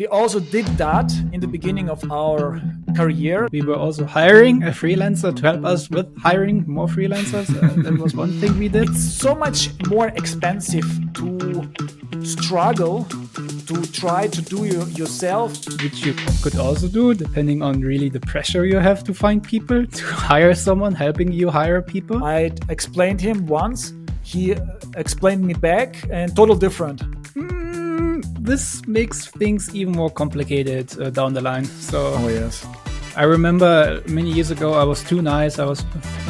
We also did that in the beginning of our career. We were also hiring a freelancer to help us with hiring more freelancers. That was one thing we did. It's so much more expensive to struggle to try to do yourself. Which you could also do depending on really the pressure you have to find people, to hire someone helping you hire people. I explained him once, he explained me back, and total different. This makes things even more complicated down the line. So yes. I remember many years ago I was too nice. I was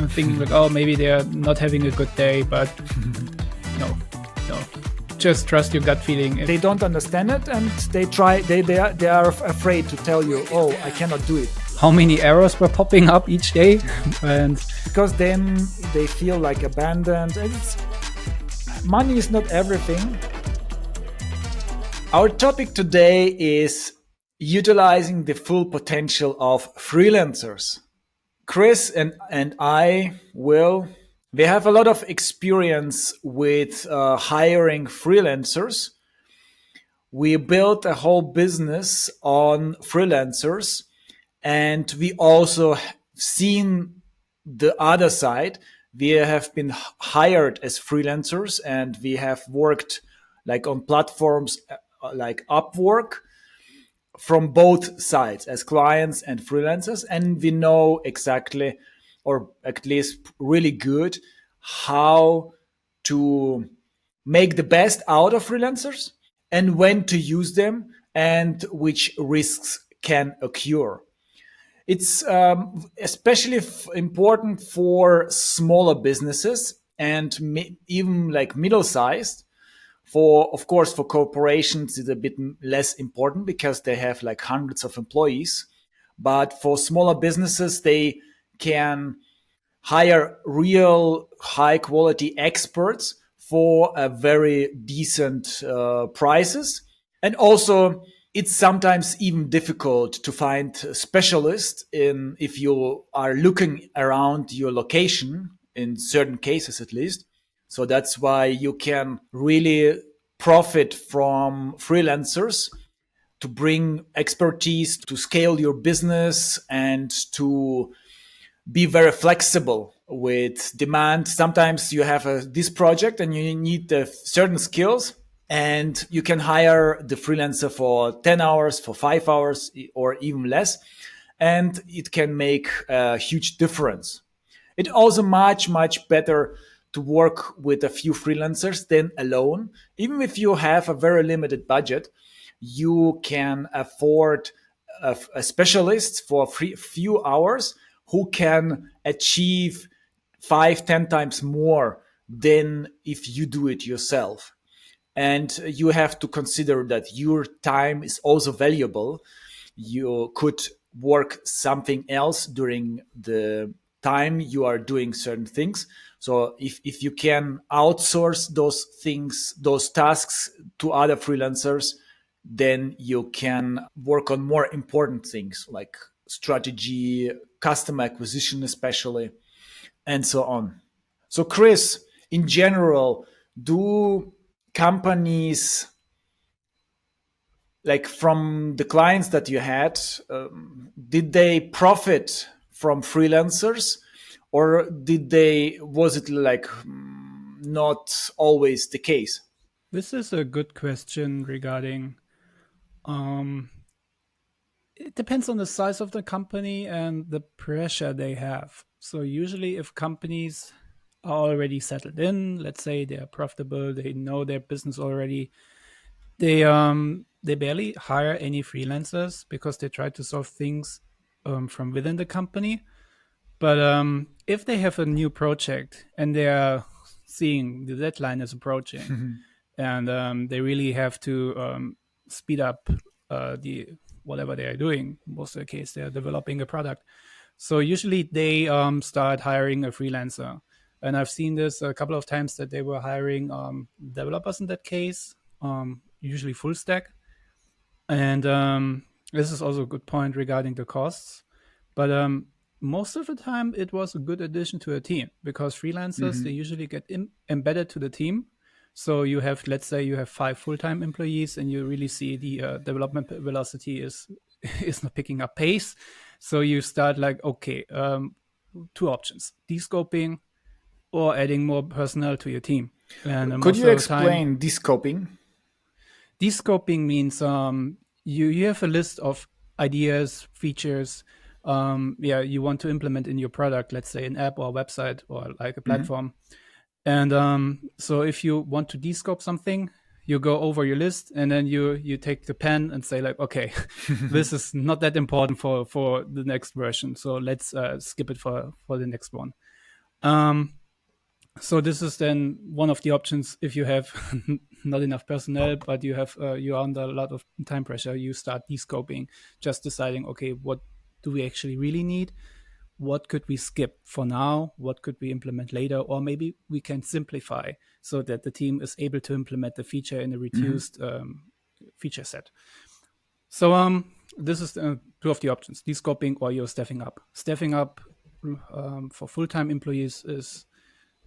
thinking like, oh, maybe they're not having a good day, but no. Just trust your gut feeling. They don't understand it, and they are afraid to tell you, oh, I cannot do it. How many errors were popping up each day? And because then they feel like abandoned. Money is not everything. Our topic today is utilizing the full potential of freelancers. Chris and I we have a lot of experience with hiring freelancers. We built a whole business on freelancers, and we also seen the other side. We have been hired as freelancers, and we have worked like on platforms like Upwork from both sides as clients and freelancers. And we know exactly, or at least really good, how to make the best out of freelancers and when to use them and which risks can occur. It's especially important for smaller businesses and even like middle-sized. Of course, for corporations, it's a bit less important because they have like hundreds of employees. But for smaller businesses, they can hire real high quality experts for a very decent prices. And also, it's sometimes even difficult to find specialists if you are looking around your location, in certain cases at least. So that's why you can really profit from freelancers to bring expertise to scale your business and to be very flexible with demand. Sometimes you have this project and you need certain skills, and you can hire the freelancer for 10 hours, for 5 hours, or even less. And it can make a huge difference. It's also much, much better to work with a few freelancers than alone. Even if you have a very limited budget, you can afford a specialist for a few hours who can achieve 5-10 times more than if you do it yourself. And you have to consider that your time is also valuable. You could work something else during the time you are doing certain things. So if you can outsource those things, those tasks to other freelancers, then you can work on more important things like strategy, customer acquisition especially, and so on. So Chris, in general, do companies, like from the clients that you had, did they profit from freelancers, or was it like not always the case? this is a good question regarding it depends on the size of the company and the pressure they have. So usually if companies are already settled in, let's say they're profitable, they know their business already, they barely hire any freelancers because they try to solve things from within the company. But if they have a new project and they are seeing the deadline is approaching, and they really have to speed up the whatever they are doing. Most of the case, they are developing a product. So usually they start hiring a freelancer. And I've seen this a couple of times that they were hiring developers in that case, usually full stack. And this is also a good point regarding the costs. But most of the time, it was a good addition to a team because freelancers, they usually get embedded to the team. So you have, let's say, you have 5 full-time employees, and you really see the development velocity is is not picking up pace. So you start like, okay, two options: descoping or adding more personnel to your team. And Could most you of the time, explain descoping? descoping means you have a list of ideas, features, yeah, you want to implement in your product, let's say an app or a website or like a Mhm. platform. And so if you want to descope something, you go over your list, and then you take the pen and say like, okay, this is not that important for the next version, so let's skip it for the next one. Um, so this is then one of the options. If you have not enough personnel, but you're under a lot of time pressure, you start descoping, just deciding, okay, what do we actually really need? What could we skip for now? What could we implement later? Or maybe we can simplify so that the team is able to implement the feature in a Mhm. reduced feature set. So this is two of the options: descoping or you're staffing up. Staffing up for full-time employees is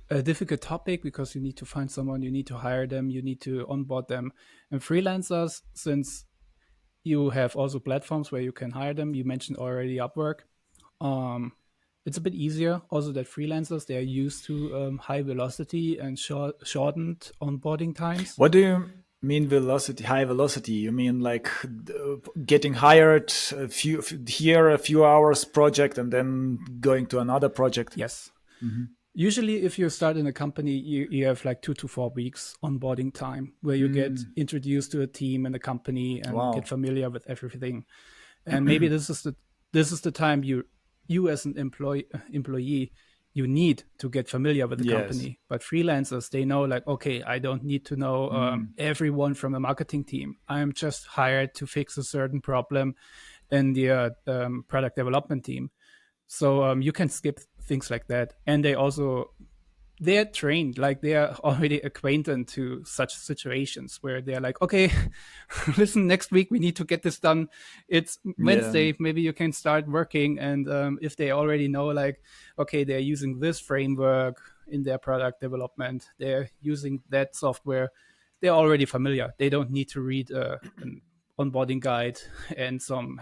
a difficult topic because you need to find someone, you need to hire them, you need to onboard them. And freelancers, since you have also platforms where you can hire them, you mentioned already Upwork. Um, it's a bit easier. Also, that freelancers, they are used to high velocity and shortened onboarding times. What do you mean velocity, high velocity? You mean like getting hired a few hours project and then going to another project? Yes. Hmm. Usually, if you start in a company, you have like 2 to 4 weeks onboarding time where you get Mm. introduced to a team and a company and get Wow. familiar with everything. And maybe this is the time you as an employee, you need to get familiar with the Yes. company. But freelancers, they know like, okay, I don't need to know Mm. everyone from a marketing team. I'm just hired to fix a certain problem in the product development team. So you can skip things like that. And they're trained, like they are already acquainted to such situations where they're like, okay, listen, next week we need to get this done. It's Yeah. Wednesday, maybe you can start working. And if they already know, like, okay, they're using this framework in their product development, they're using that software, they're already familiar. They don't need to read an onboarding guide and some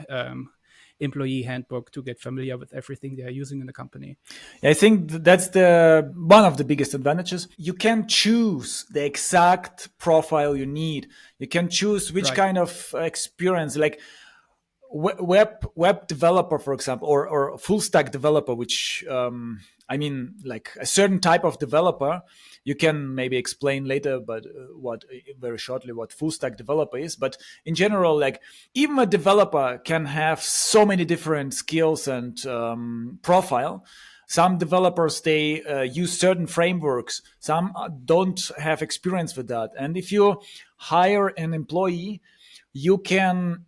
employee handbook to get familiar with everything they are using in the company. I think that's the one of the biggest advantages. You can choose the exact profile you need. You can choose which Right. kind of experience, like web developer, for example, or full stack developer, which I mean, like a certain type of developer. You can maybe explain later, but what very shortly what full stack developer is. But in general, like even a developer can have so many different skills and profile. Some developers they use certain frameworks. Some don't have experience with that. And if you hire an employee, you can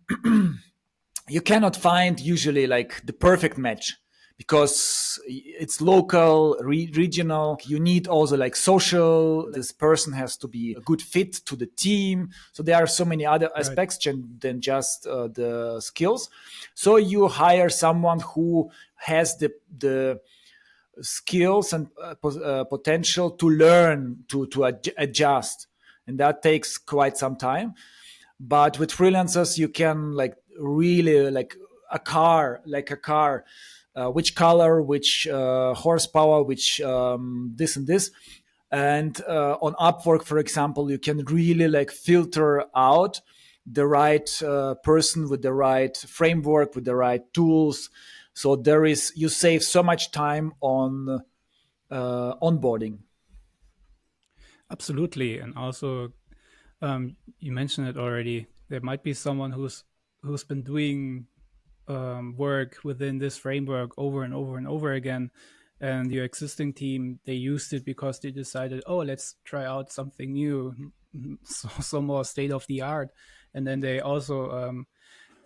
you cannot find usually like the perfect match because it's local, regional. You need also like social. This person has to be a good fit to the team. So there are so many other Right. aspects than just the skills. So you hire someone who has the skills and potential to learn to adjust, and that takes quite some time. But with freelancers you can like really like a car, which color, which horsepower, which this and this. And on Upwork, for example, you can really like filter out the right person with the right framework, with the right tools. So there is, you save so much time on onboarding. Absolutely. And also, you mentioned it already. There might be someone who's been doing work within this framework over and over and over again, and your existing team, they used it because they decided, oh, let's try out something new, so more state of the art. And then they also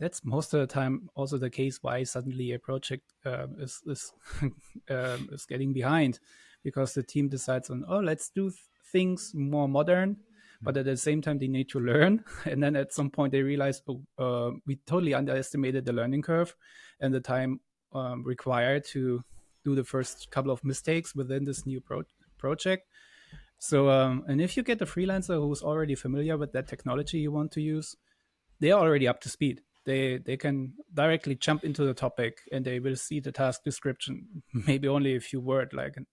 that's most of the time also the case why suddenly a project is is getting behind, because the team decides on, oh, let's do things more modern, but at the same time they need to learn. And then at some point they realize, oh, we totally underestimated the learning curve and the time required to do the first couple of mistakes within this new project. So, and if you get a freelancer who's already familiar with that technology you want to use, they are already up to speed. They can directly jump into the topic and they will see the task description, maybe only a few words, like in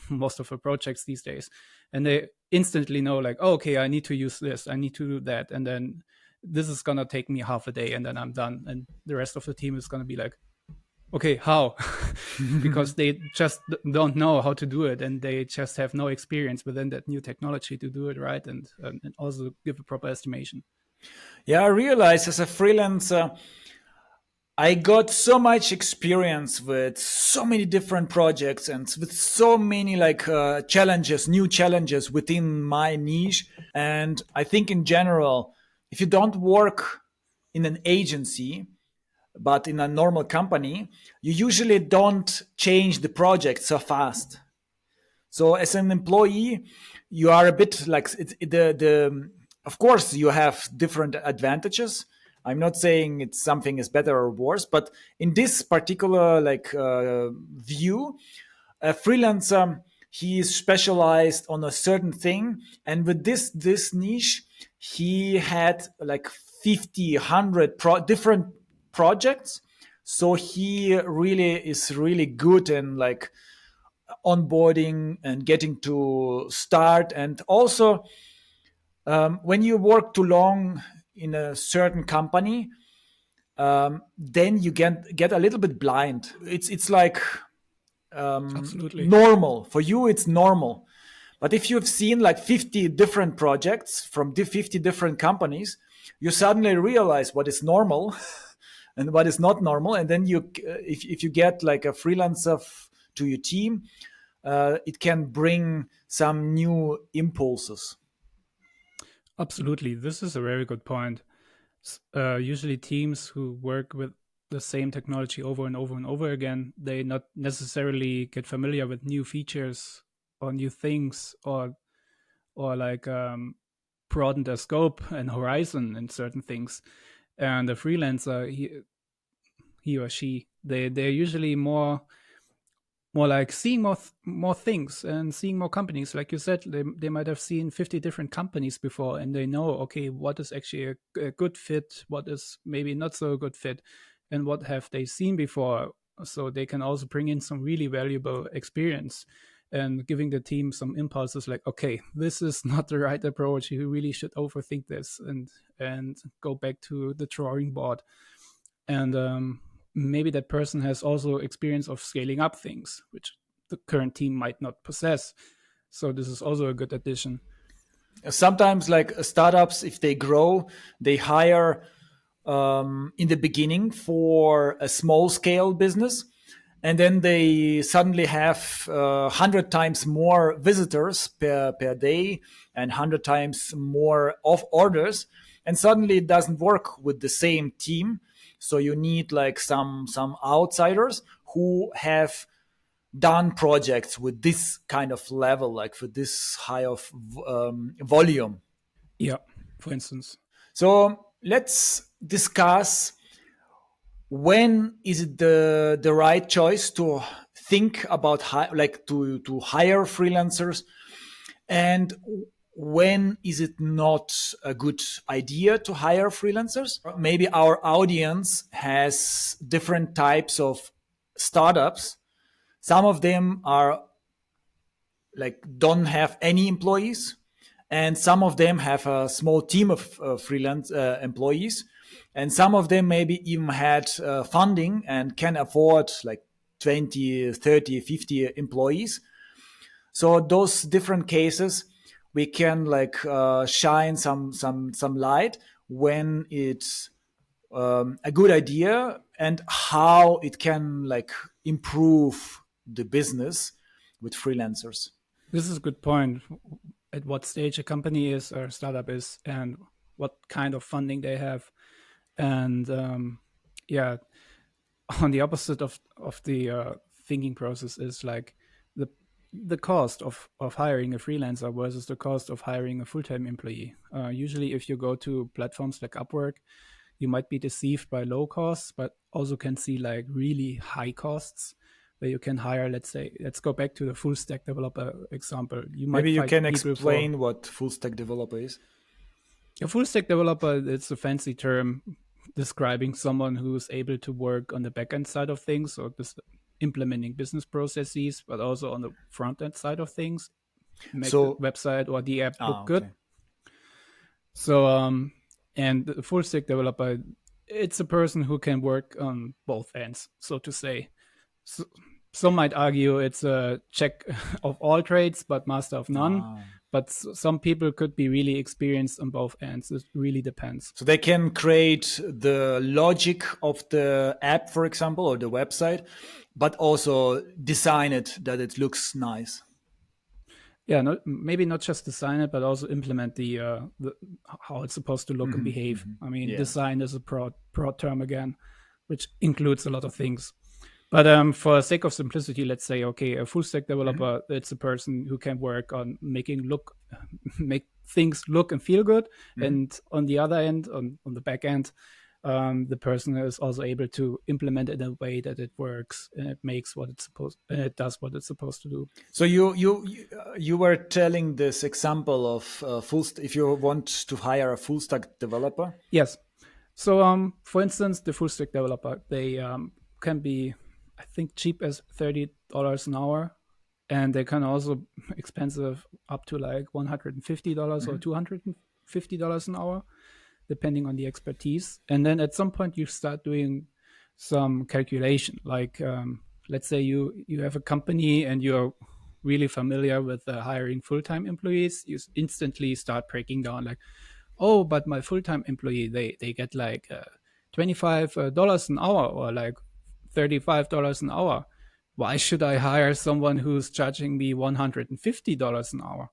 most of the projects these days, and they instantly know like, oh, okay, I need to use this, I need to do that, and then this is gonna take me half a day, and then I'm done, and the rest of the team is gonna be like, okay, how? Because they just don't know how to do it, and they just have no experience within that new technology to do it right, and also give a proper estimation. Yeah, I realize as a freelancer, I got so much experience with so many different projects and with so many challenges, new challenges within my niche. And I think in general, if you don't work in an agency, but in a normal company, you usually don't change the project so fast. So as an employee, you are a bit like the. Of course, you have different advantages. I'm not saying it's something is better or worse, but in this particular view, a freelancer, he is specialized on a certain thing, and with this niche, he had like 50, 100 different projects. So he really is really good in like onboarding and getting to start. And also, when you work too long in a certain company, then you get a little bit blind. It's like Absolutely. normal for you. It's normal. But if you've seen like 50 different projects from 50 different companies, you suddenly realize what is normal and what is not normal. And then if you get like a freelancer to your team, it can bring some new impulses. Absolutely. This is a very good point. Usually, teams who work with the same technology over and over and over again, they not necessarily get familiar with new features or new things, or broaden their scope and horizon in certain things. And a freelancer, he or she, they're usually more like seeing more things and seeing more companies. Like you said, they might have seen 50 different companies before, and they know, okay, what is actually a good fit, what is maybe not so good fit, and what have they seen before. So they can also bring in some really valuable experience and giving the team some impulses like, okay, this is not the right approach, you really should overthink this, and go back to the drawing board. And maybe that person has also experience of scaling up things, which the current team might not possess. So this is also a good addition. Sometimes, like startups, if they grow, they hire in the beginning for a small scale business, and then they suddenly have 100 times more visitors per day and 100 times more of orders, and suddenly it doesn't work with the same team. So you need like some outsiders who have done projects with this kind of level, like for this high of volume. Yeah, for instance. So let's discuss when is it the right choice to think about to hire freelancers, and when is it not a good idea to hire freelancers. Maybe our audience has different types of startups. Some of them are like don't have any employees, and some of them have a small team of freelance employees, and some of them maybe even had funding and can afford like 20, 30, 50 employees. So those different cases, we can shine some light when it's a good idea and how it can like improve the business with freelancers. This is a good point. At what stage a company is or a startup is, and what kind of funding they have. And yeah, on the opposite of the thinking process is like the the cost of hiring a freelancer versus the cost of hiring a full-time employee. Usually if you go to platforms like Upwork, you might be deceived by low costs, but also can see like really high costs. where you can hire, let's say, let's go back to the full stack developer example. You might Maybe you find can people for explain what full stack developer is. a full stack developer. It's a fancy term describing someone who's able to work on the back end side of things, or implementing business processes, but also on the front end side of things, make the So, website or the app look good. okay. So, and the full stack developer, it's a person who can work on both ends, so to say. So, some might argue it's a check of all trades, but master of none. Ah. But some people could be really experienced on both ends. It really depends. So they can create the logic of the app, for example, or the website, but also design it that it looks nice. Yeah, maybe not just design it, but also implement the how it's supposed to look and behave. I mean, Yeah. design is a broad term again, which includes a lot of things. But for the sake of simplicity, let's say, okay, a full stack developer, it's a person who can work on make things look and feel good. And on the other end, on the back end, the person is also able to implement it in a way that it works and it makes what it's supposed, and it does what it's supposed to do. So you were telling this example of if you want to hire a full stack developer. Yes. So, for instance, the full stack developer, they can be, I think, cheap as $30 an hour, and they can also expensive up to like $150 or $250 an hour, depending on the expertise. And then at some point, you start doing some calculation. Like, let's say you have a company and you're really familiar with hiring full-time employees. You instantly start breaking down like, oh, but my full-time employee, they get like $25 an hour or like $35 an hour. Why should I hire someone who's charging me $150 an hour?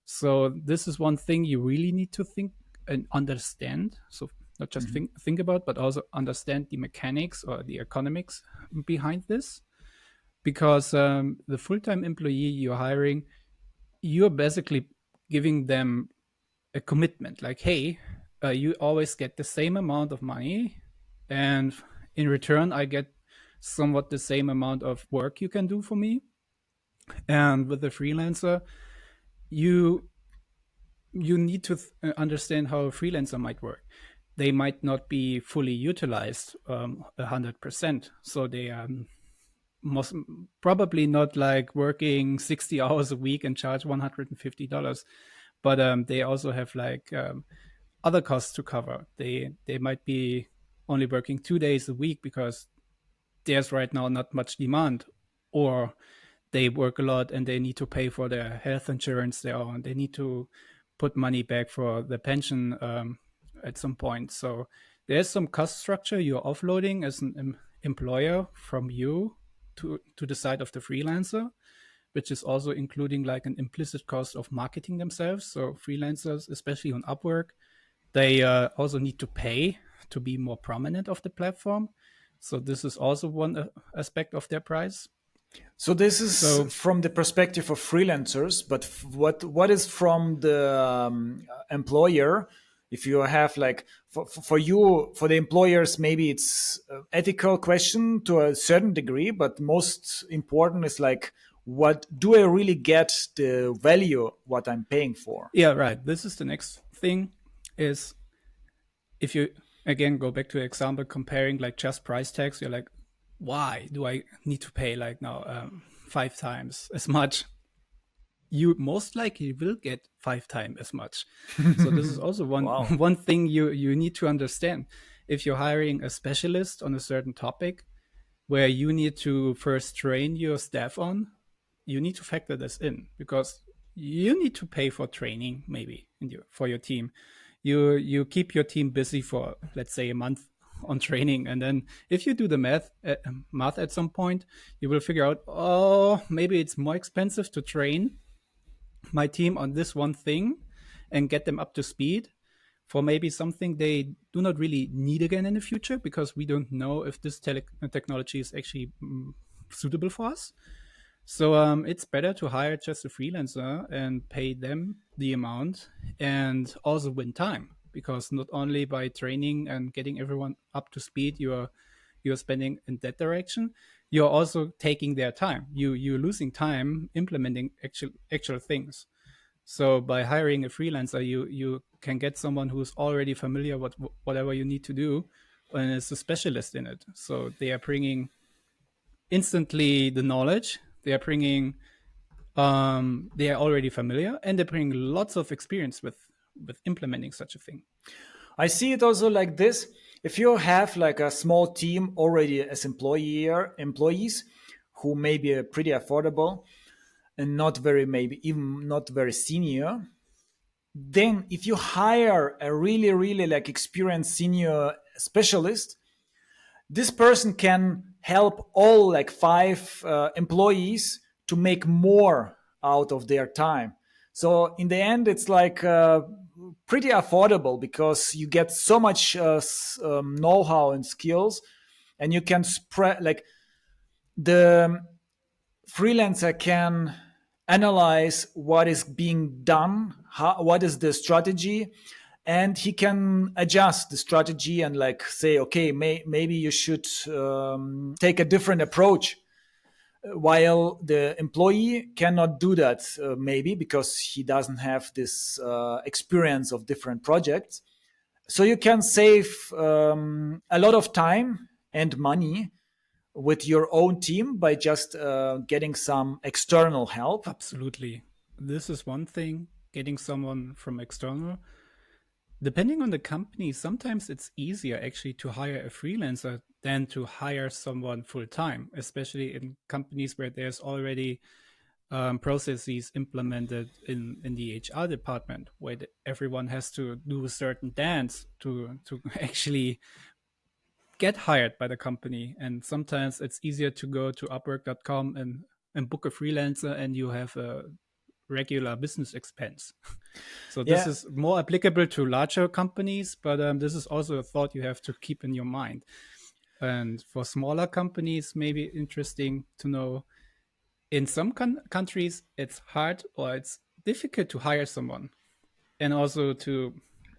So this is one thing you really need to think and understand. So not just think about, but also understand the mechanics or the economics behind this. Because the full-time employee you're hiring, you're basically giving them a commitment like, hey, you always get the same amount of money, and in return I get somewhat the same amount of work you can do for me. And with the freelancer, you need to understand how a freelancer might work. They might not be fully utilized 100%, so they most probably not like working 60 hours a week and charge $150, but they also have like other costs to cover. They might be only working 2 days a week because there's right now not much demand, or they work a lot and they need to pay for their health insurance there, and they need to put money back for the pension at some point. So there's some cost structure you're offloading as an employer from you to the side of the freelancer, which is also including like an implicit cost of marketing themselves. So freelancers, especially on Upwork, they also need to pay to be more prominent of the platform. So this is also one aspect of their price. So this is So from the perspective of freelancers, but what is from the employer? If you have like for you, for the employers, maybe it's an ethical question to a certain degree, but most important is like, what do I really get the value what I'm paying for? yeah, right. This is the next thing is, if you again go back to the example comparing like just price tags, you're like, why do I need to pay like now 5 times as much? You most likely will get 5 times as much. So this is also one Wow. one thing you need to understand. If you're hiring a specialist on a certain topic where you need to first train your staff on, you need to factor this in, because you need to pay for training maybe for your team. You keep your team busy for, let's say, a month on training, and then if you do the math at some point, you will figure out, oh, maybe it's more expensive to train my team on this one thing and get them up to speed for maybe something they do not really need again in the future, because we don't know if this technology is actually suitable for us. So it's better to hire just a freelancer and pay them the amount, and also win time, because not only by training and getting everyone up to speed, you're you're spending in that direction, you're also taking their time. You're losing time implementing actual things. So by hiring a freelancer, you can get someone who's already familiar with whatever you need to do and is a specialist in it. So they are bringing instantly the knowledge. They are bringing they are already familiar, and they bring lots of experience with implementing such a thing. I see it also like this. If you have like a small team already as employees who may be pretty affordable and not very, maybe even not very senior, then if you hire a really, really like experienced senior specialist, this person can help all like five employees to make more out of their time. So in the end, it's like pretty affordable because you get so much know-how and skills, and you can spread like the freelancer can analyze what is being done, what is the strategy, and he can adjust the strategy and like say, okay, maybe you should take a different approach. While the employee cannot do that, maybe because he doesn't have this experience of different projects. So you can save a lot of time and money with your own team by just getting some external help. Absolutely. This is one thing, getting someone from external. Depending on the company, sometimes it's easier actually to hire a freelancer than to hire someone full time, especially in companies where there's already processes implemented in the HR department, where everyone has to do a certain dance to actually get hired by the company. And sometimes it's easier to go to Upwork.com and book a freelancer, and you have a regular business expense. So this Yeah. is more applicable to larger companies, but this is also a thought you have to keep in your mind. And for smaller companies, maybe interesting to know, in some countries, it's hard or it's difficult to hire someone, and also to,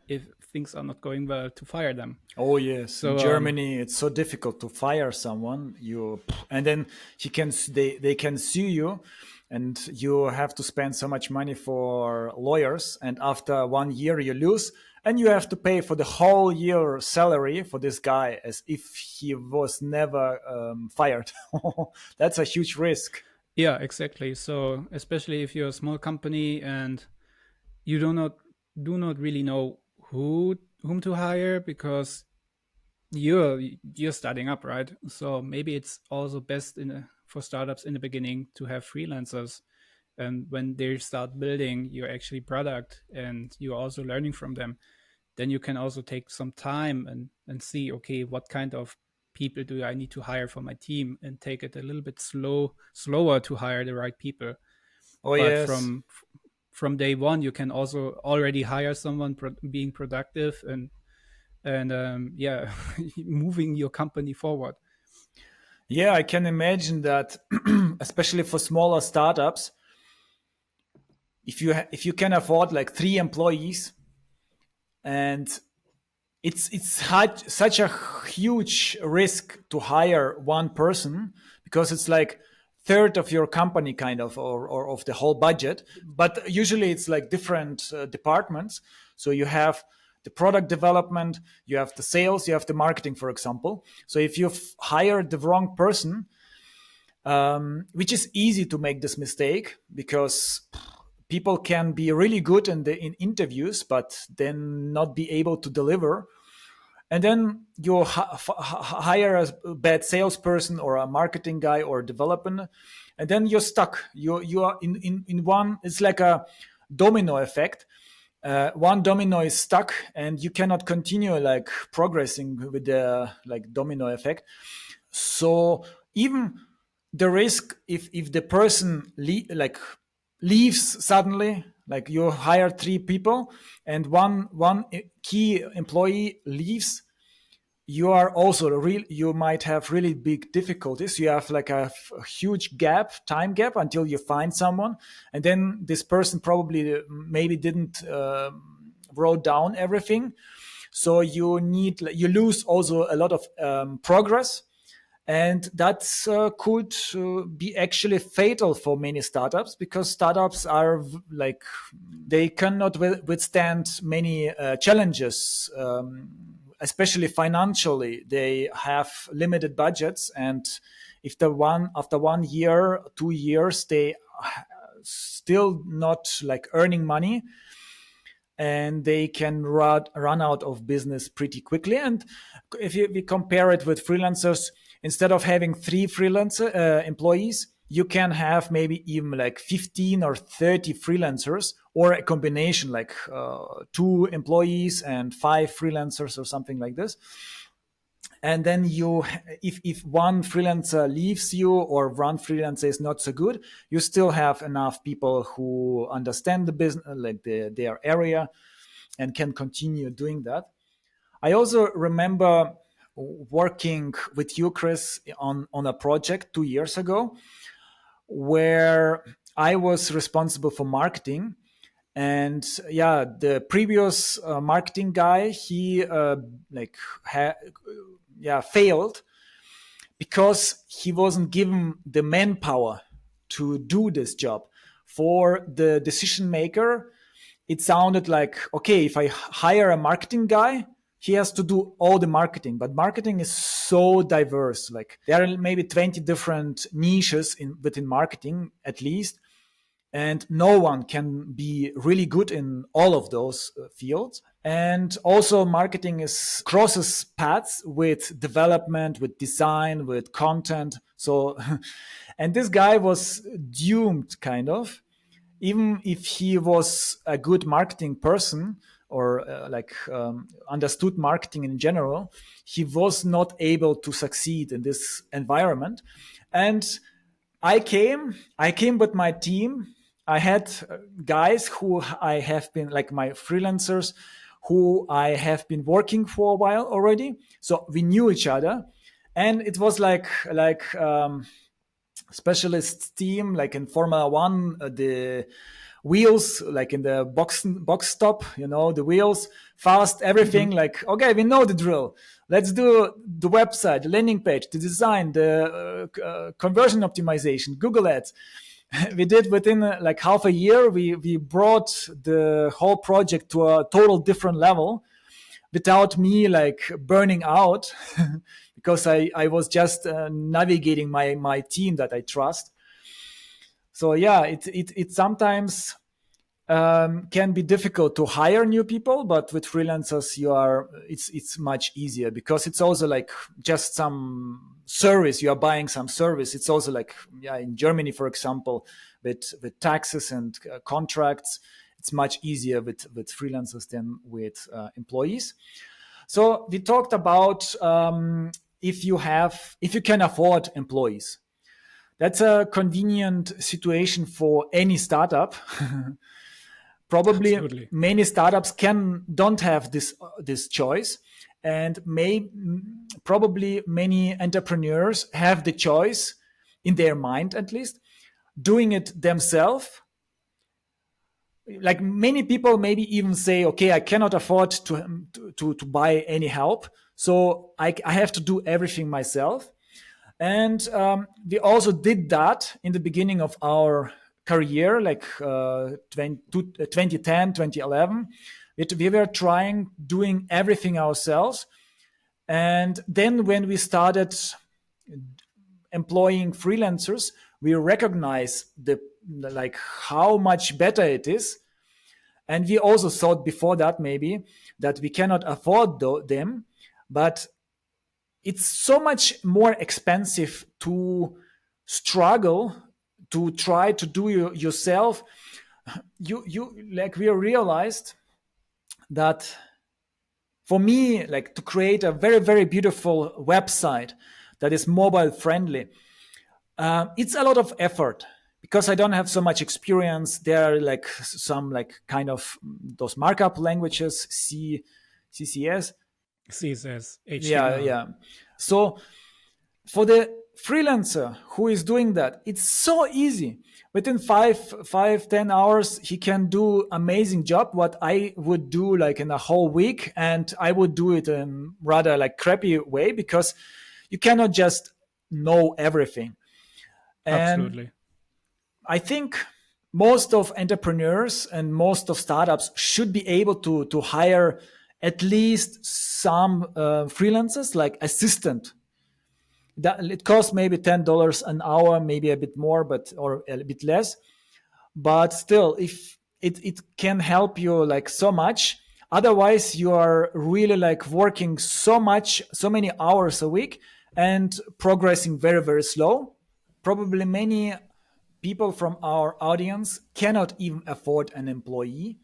if things are not going well, to fire them. Oh yes, in So Germany it's so difficult to fire someone. You and then they can sue you, and you have to spend so much money for lawyers. And after 1 year you lose, and you have to pay for the whole year salary for this guy as if he was never fired. That's a huge risk. yeah, exactly. So especially if you're a small company and you do not really know whom to hire, because you're starting up, right? So maybe it's also best for startups in the beginning to have freelancers, and when they start building your actually product and you're also learning from them, then you can also take some time and see, okay, what kind of people do I need to hire for my team, and take it a little bit slower to hire the right people. Oh But yes. from day one, you can also already hire someone being productive and yeah, moving your company forward. Yeah, I can imagine that, especially for smaller startups, if you can afford like 3 employees, and such a huge risk to hire one person because it's like third of your company kind of, or of the whole budget. But usually it's like different departments. So you have the product development, you have the sales, you have the marketing, for example. So if you've hired the wrong person, which is easy to make this mistake because people can be really good in interviews but then not be able to deliver, and then you hire a bad salesperson or a marketing guy or development, and then you're stuck. You are in one. It's like a domino effect. One domino is stuck, and you cannot continue like progressing with the like domino effect. So even the risk, if the person like leaves suddenly, like you hire 3 people and one key employee leaves, you are also real you might have really big difficulties. You have like a huge time gap until you find someone, and then this person probably maybe didn't wrote down everything. So you lose also a lot of progress And that's could be actually fatal for many startups, because startups are like, they cannot withstand many challenges, especially financially. They have limited budgets, and if the one after 1 year, 2 years, they still not like earning money, and they can run out of business pretty quickly. And if we compare it with freelancers, instead of having three freelancer employees, you can have maybe even like 15 or 30 freelancers, or a combination like two employees and five freelancers or something like this. And then you, if one freelancer leaves you, or one freelancer is not so good, you still have enough people who understand the business, like their area, and can continue doing that. I also remember working with you, Chris, on a project 2 years ago, where I was responsible for marketing. And yeah, the previous marketing guy, he like yeah, failed, because he wasn't given the manpower to do this job. For the decision maker, it sounded like, okay, if I hire a marketing guy, he has to do all the marketing. But marketing is so diverse. Like, there are maybe 20 different niches within marketing at least. And no one can be really good in all of those fields. And also marketing is crosses paths with development, with design, with content. So, and this guy was doomed, kind of. Even if he was a good marketing person, or understood marketing in general, he was not able to succeed in this environment. And I came with my team. I had guys who I have been, like, my freelancers, who I have been working for a while already. So we knew each other, and it was like specialist team, like in Formula One, the wheels, like in the box stop, the wheels, fast, everything. Mm-hmm. Like, okay, we know the drill. Let's do the website, the landing page, the design, the conversion optimization, Google Ads. We did within like half a year. We brought the whole project to a total different level, without me like burning out, because I was just navigating my team that I trust. So yeah, it sometimes can be difficult to hire new people, but with freelancers, it's much easier, because it's also like just some service. You are buying some service. It's also like, yeah, in Germany, for example, with taxes and contracts, it's much easier with freelancers than with employees. So we talked about if you can afford employees. That's a convenient situation for any startup. Probably Absolutely. many startups don't have this choice, and probably many entrepreneurs have the choice, in their mind at least, doing it themselves. Like, many people maybe even say, okay, I cannot afford to buy any help, so I have to do everything myself. And we also did that in the beginning of our career, like 2010, 2011. We were trying doing everything ourselves. And then when we started employing freelancers, we recognize like how much better it is. And we also thought before that, maybe, that we cannot afford them, but it's so much more expensive to struggle to try to do yourself. You like, we realized that, for me, like, to create a very, very beautiful website that is mobile friendly, it's a lot of effort, because I don't have so much experience. There are like some, like, kind of those markup languages, CCS. CSS, Yeah, HTML. yeah. So for the freelancer who is doing that, it's so easy. Within 10 hours, he can do amazing job, what I would do like in a whole week. And I would do it in rather like crappy way, because you cannot just know everything. And Absolutely. I think most of entrepreneurs and most of startups should be able to hire at least some freelancers, like assistant. That it costs maybe $10 an hour, maybe a bit more, but or a bit less. But still, if it can help you like so much. Otherwise, you are really like working so much, so many hours a week, and progressing very very slow. Probably many people from our audience cannot even afford an employee,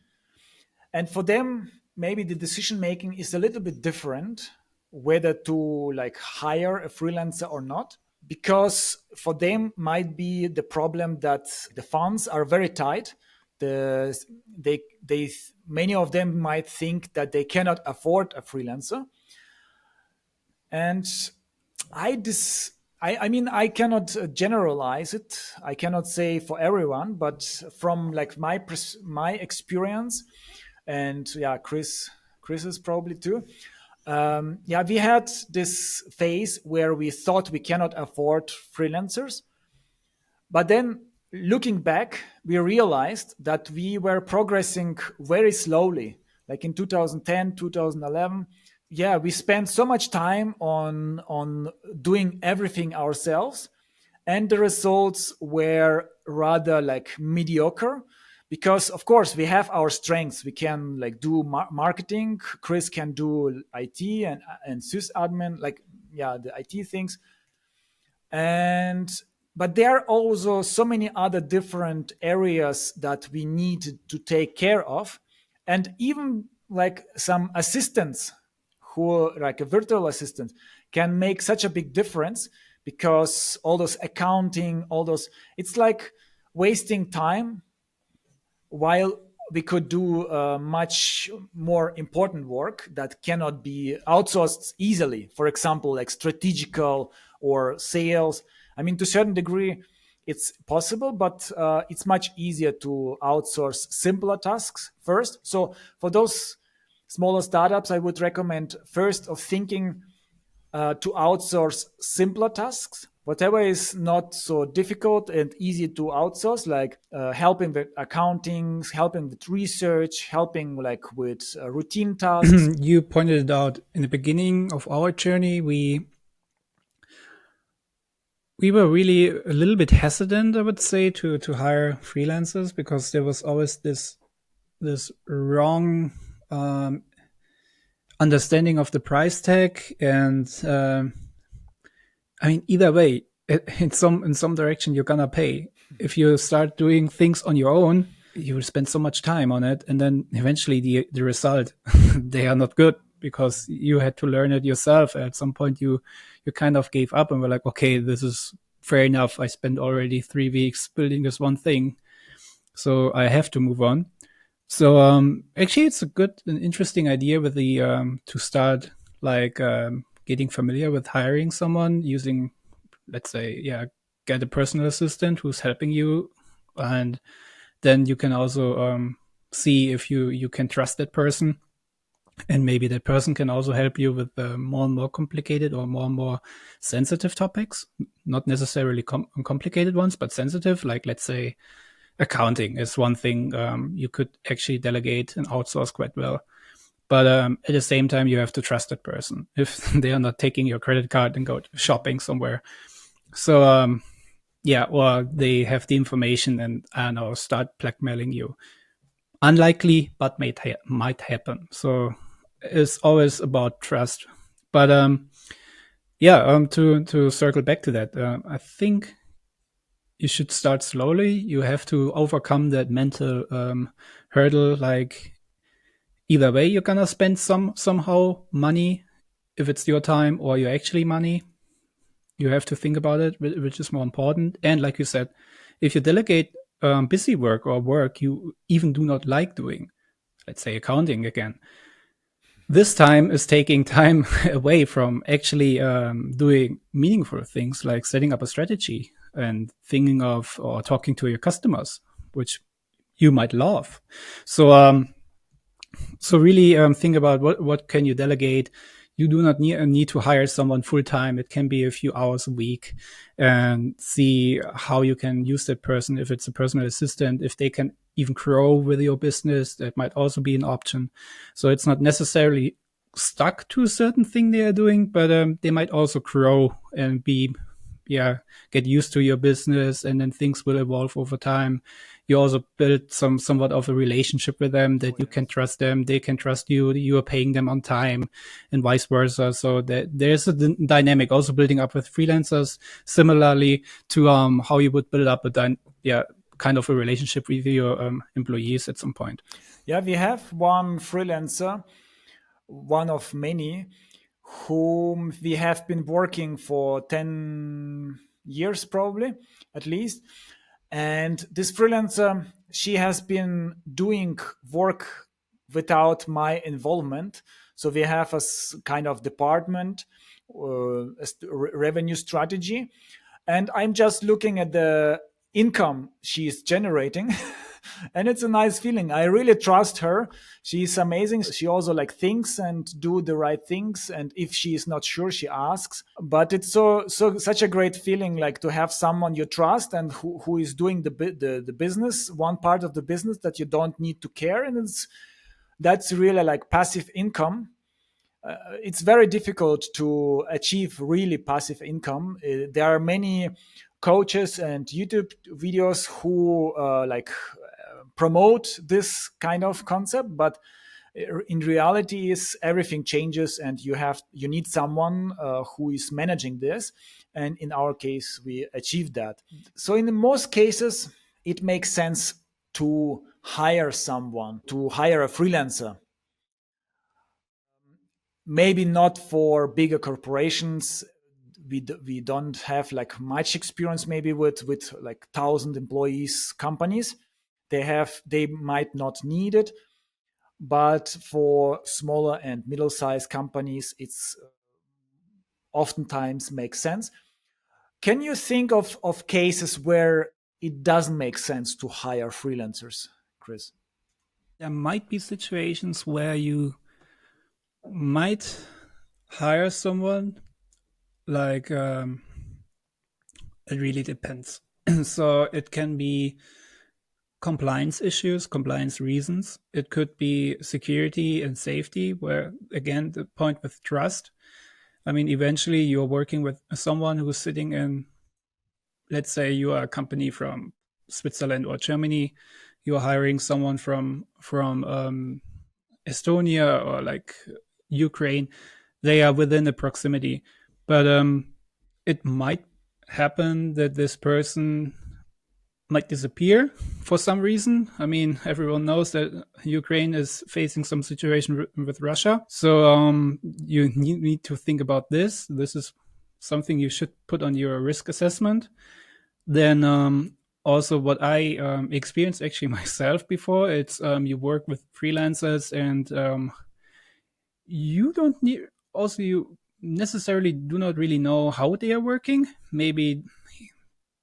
and for them maybe the decision making is a little bit different, whether to like hire a freelancer or not, because for them might be the problem that the funds are very tight. the they Many of them might think that they cannot afford a freelancer. And I dis I mean I cannot generalize it. I cannot say for everyone, but from like my experience, and yeah, Chris is probably too. Yeah, we had this phase where we thought we cannot afford freelancers, but then looking back, we realized that we were progressing very slowly. Like in 2010, 2011, yeah, we spent so much time on doing everything ourselves, and the results were rather like mediocre, because of course we have our strengths. We can like do marketing. Chris can do IT and sysadmin, like yeah, the IT things. And but there are also so many other different areas that we need to take care of, and even like some assistants, who like a virtual assistant, can make such a big difference, because all those accounting, all those, it's like wasting time, while we could do much more important work that cannot be outsourced easily. For example, like strategical or sales. I mean, to a certain degree, it's possible, but it's much easier to outsource simpler tasks first. So for those smaller startups, I would recommend first of thinking to outsource simpler tasks, whatever is not so difficult and easy to outsource, like helping with accounting, helping with research, helping like with routine tasks. You pointed it out in the beginning of our journey. We were really a little bit hesitant, I would say, to hire freelancers, because there was always this wrong understanding of the price tag. And I mean, either way, in some direction you're gonna pay. If you start doing things on your own, you will spend so much time on it, and then eventually the result they are not good, because you had to learn it yourself. At some point you kind of gave up and were like, okay, this is fair enough. I spent already 3 weeks building this one thing, so I have to move on. So actually, it's a good and interesting idea with the to start like getting familiar with hiring someone using, let's say, yeah, get a personal assistant who's helping you, and then you can also see if you can trust that person, and maybe that person can also help you with more and more complicated or more and more sensitive topics, not necessarily complicated ones, but sensitive. Like, let's say, accounting is one thing you could actually delegate and outsource quite well. But at the same time, you have to trust that person if they are not taking your credit card and go shopping somewhere. So yeah, or they have the information and I don't know, start blackmailing you. Unlikely, but might happen. So it's always about trust. But yeah, to circle back to that, I think you should start slowly. You have to overcome that mental hurdle. Like, either way, you're gonna spend somehow money, if it's your time or your actually money. You have to think about it, which is more important. And like you said, if you delegate busy work or work you even do not like doing, let's say accounting again, this time is taking time away from actually doing meaningful things like setting up a strategy and thinking of or talking to your customers, which you might love. So so really think about what can you delegate. You do not need to hire someone full time. It can be a few hours a week, and see how you can use that person. If it's a personal assistant, if they can even grow with your business, that might also be an option. So it's not necessarily stuck to a certain thing they are doing, but they might also grow and be, yeah, get used to your business, and then things will evolve over time. You also build somewhat of a relationship with them, that you can trust them, they can trust you, you are paying them on time, and vice versa. So that there's a dynamic also building up with freelancers, similarly to how you would build up yeah, kind of a relationship with your employees at some point. Yeah, we have one freelancer, one of many, whom we have been working for 10 years, probably, at least. And this freelancer, she has been doing work without my involvement. So we have a kind of department, revenue strategy, and I'm just looking at the income she's generating. And it's a nice feeling. I really trust her. She's amazing. She also like thinks and do the right things, and if she is not sure, she asks. But it's such a great feeling, like to have someone you trust and who is doing the business, one part of the business that you don't need to care. And that's really like passive income. It's very difficult to achieve really passive income. There are many coaches and YouTube videos who promote this kind of concept, but in reality is everything changes, and you need someone who is managing this. And in our case, we achieved that. So in most cases, it makes sense to hire someone, to hire a freelancer. Maybe not for bigger corporations. We don't have like much experience maybe with like 1,000 employees companies. They might not need it, but for smaller and middle-sized companies, it's oftentimes makes sense. Can you think of cases where it doesn't make sense to hire freelancers, Chris? There might be situations where you might hire someone, like it really depends. So it can be compliance issues, compliance reasons. It could be security and safety, where again the point with trust. I mean, eventually you're working with someone who's sitting in, let's say you are a company from Switzerland or Germany, you're hiring someone from Estonia or like Ukraine. They are within the proximity, but it might happen that this person might disappear for some reason. I mean, everyone knows that Ukraine is facing some situation with Russia. So you need to think about this. This is something you should put on your risk assessment. Then also what I experienced actually myself before, it's you work with freelancers, and you don't need, also you necessarily do not really know how they are working. Maybe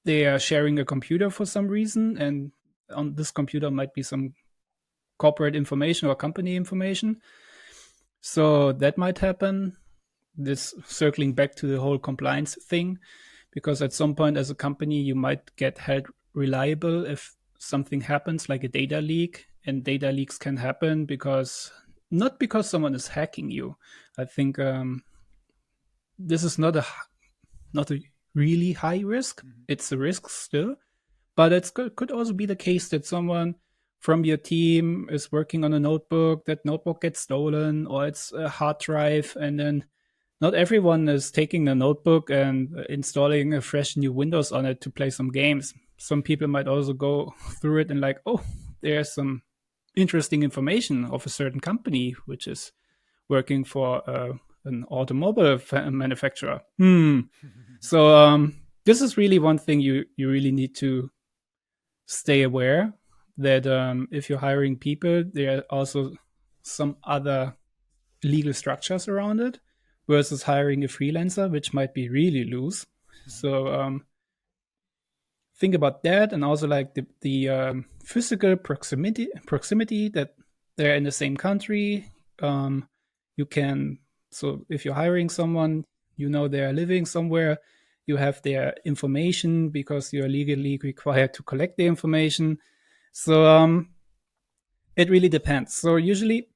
they are sharing a computer for some reason, and on this computer might be some corporate information or company information. So that might happen. This circling back to the whole compliance thing, because at some point as a company, you might get held reliable if something happens, like a data leak. And data leaks can happen because, not because someone is hacking you. I think this is not a really high risk. It's a risk still, but it could also be the case that someone from your team is working on a notebook, that notebook gets stolen, or it's a hard drive, and then not everyone is taking the notebook and installing a fresh new Windows on it to play some games. Some people might also go through it and like, oh, there's some interesting information of a certain company which is working for an automobile manufacturer. So this is really one thing you really need to stay aware, that if you're hiring people, there are also some other legal structures around it, versus hiring a freelancer, which might be really loose. So think about that, and also like the physical proximity that they're in the same country. You can So if you're hiring someone, you know they are living somewhere, you have their information because you're legally required to collect the information. So it really depends. So usually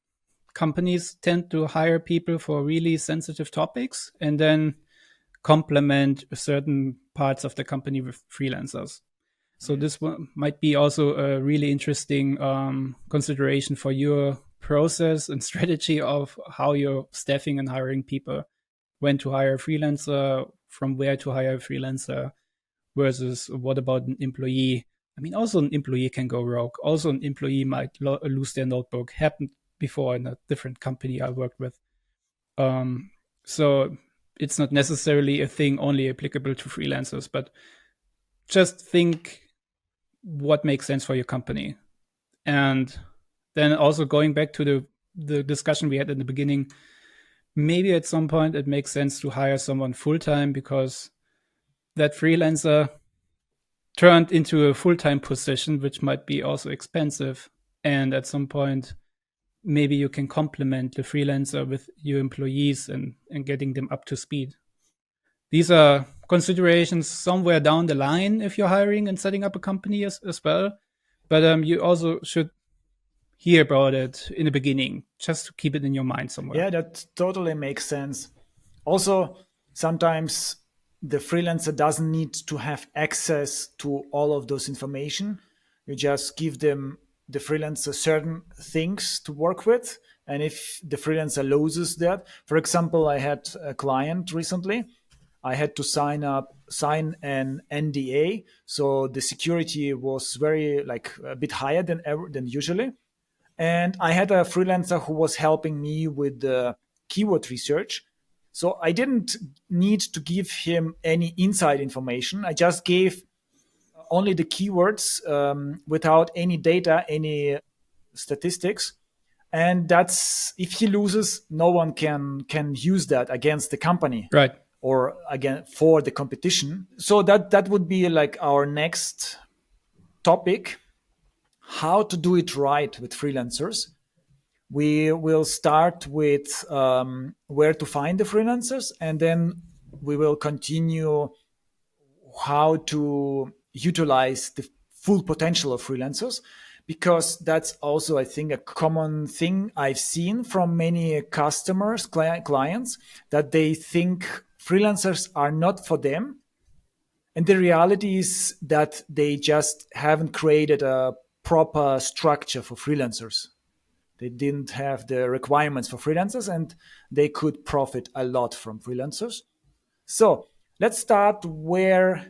companies tend to hire people for really sensitive topics and then complement certain parts of the company with freelancers. So this one might be also a really interesting consideration for your process and strategy of how you're staffing and hiring people, when to hire a freelancer, from where to hire a freelancer, versus what about an employee. I mean, also an employee can go rogue. Also, an employee might lose their notebook. Happened before in a different company I worked with. Um, so it's not necessarily a thing only applicable to freelancers, but just think what makes sense for your company. And then also going back to the discussion we had in the beginning, maybe at some point it makes sense to hire someone full time because that freelancer turned into a full time position, which might be also expensive. And at some point, maybe you can complement the freelancer with your employees and getting them up to speed. These are considerations somewhere down the line if you're hiring and setting up a company as well. But you also should hear about it in the beginning, just to keep it in your mind somewhere. Yeah, that totally makes sense. Also, sometimes the freelancer doesn't need to have access to all of those information. You just give them the freelancer certain things to work with. And if the freelancer loses that, for example, I had a client recently. I had to sign an NDA, so the security was very like a bit higher than usually. And I had a freelancer who was helping me with the keyword research. So I didn't need to give him any inside information. I just gave only the keywords without any data, any statistics. And that's if he loses, no one can use that against the company Right. or again for the competition. So that would be like our next topic: how to do it right with freelancers. We will start with where to find the freelancers, and then we will continue how to utilize the full potential of freelancers, because that's also, I think, a common thing I've seen from many customers, clients, that they think freelancers are not for them. And the reality is that they just haven't created a proper structure for freelancers. They didn't have the requirements for freelancers, and they could profit a lot from freelancers. So let's start. Where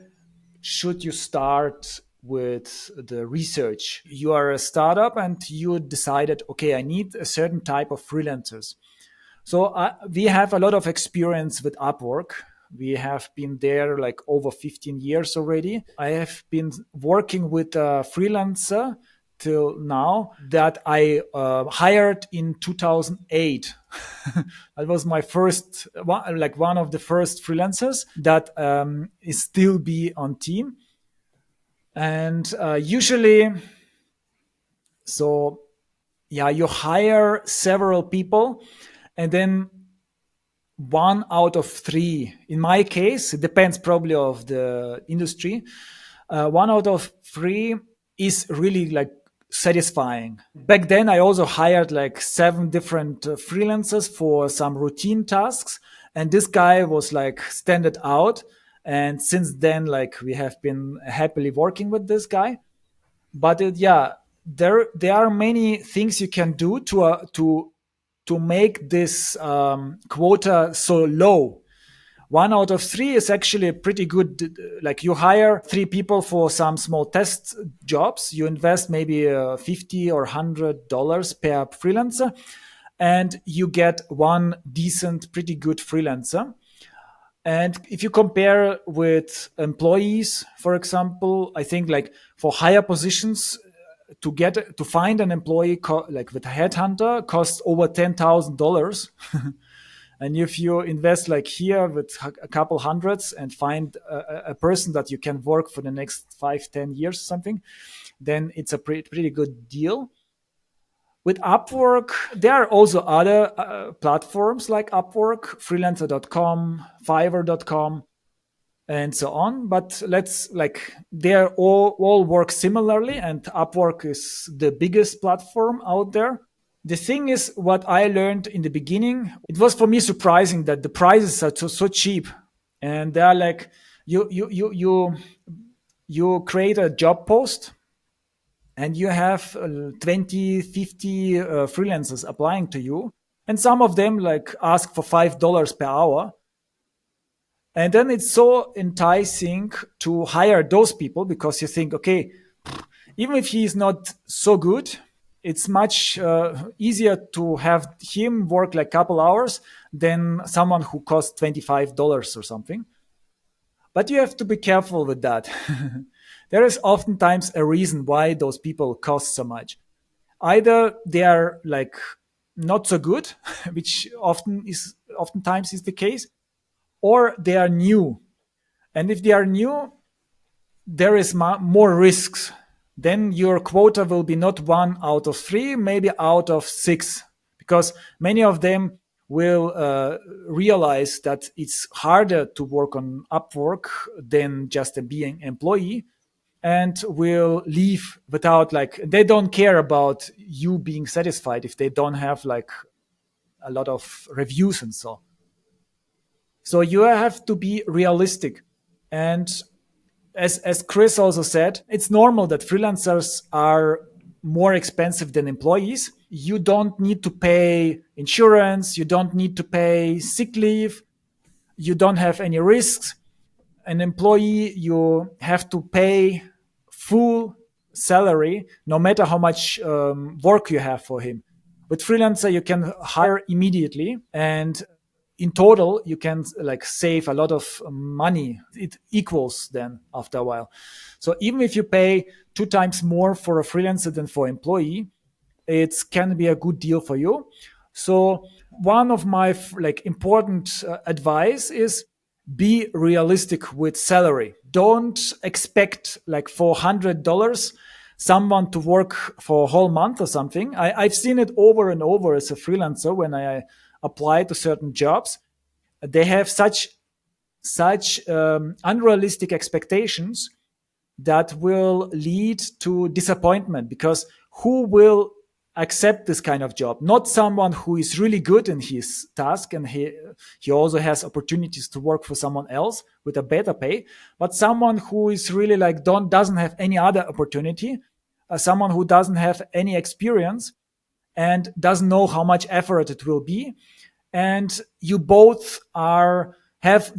should you start with the research? You are a startup and you decided, okay, I need a certain type of freelancers. So we have a lot of experience with Upwork. We have been there like over 15 years already. I have been working with a freelancer till now that I hired in 2008. That was my first, like one of the first freelancers that is still be on team. And usually, so yeah, you hire several people, and then one out of three, in my case, it depends probably of the industry, one out of three is really like satisfying. Back then I also hired like seven different freelancers for some routine tasks, and this guy was like standard out. And since then, like, we have been happily working with this guy. But yeah, there are many things you can do to make this quota so low. One out of three is actually pretty good. Like, you hire three people for some small test jobs, you invest maybe 50 or $100 per freelancer, and you get one decent, pretty good freelancer. And if you compare with employees, for example, I think like for higher positions, to find an employee like with a headhunter costs over $10,000. And if you invest like here with a couple hundreds and find a person that you can work for the next 5, 10 years or something, then it's a pretty good deal. With Upwork, there are also other platforms like Upwork, freelancer.com, fiverr.com, and so on. But let's like they all work similarly, and Upwork is the biggest platform out there. The thing is, what I learned in the beginning, it was for me surprising that the prices are so cheap, and they are like you create a job post and you have 20 50 freelancers applying to you, and some of them like ask for $5 per hour, and then it's so enticing to hire those people because you think, okay, even if he is not so good, it's much easier to have him work like a couple hours than someone who costs $25 or something. But you have to be careful with that. There is oftentimes a reason why those people cost so much. Either they are like not so good, which oftentimes is the case, or they are new. And if they are new, there is more risks. Then your quota will be not 1 out of 3, maybe out of 6, because many of them will realize that it's harder to work on Upwork than just being employee, and will leave without like they don't care about you being satisfied if they don't have like a lot of reviews and so. So you have to be realistic. And as Chris also said, it's normal that freelancers are more expensive than employees. You don't need to pay insurance, you don't need to pay sick leave, you don't have any risks. An employee, you have to pay full salary no matter how much work you have for him. With freelancer, you can hire immediately, and in total you can like save a lot of money. It equals then after a while. So even if you pay 2 times more for a freelancer than for employee, it can be a good deal for you. So one of my like important advice is be realistic with salary. Don't expect like for $100 someone to work for a whole month or something. I've seen it over and over as a freelancer when I apply to certain jobs. They have such unrealistic expectations that will lead to disappointment, because who will accept this kind of job? Not someone who is really good in his task and he also has opportunities to work for someone else with a better pay, but someone who is really like doesn't have any other opportunity, someone who doesn't have any experience and doesn't know how much effort it will be, and you both have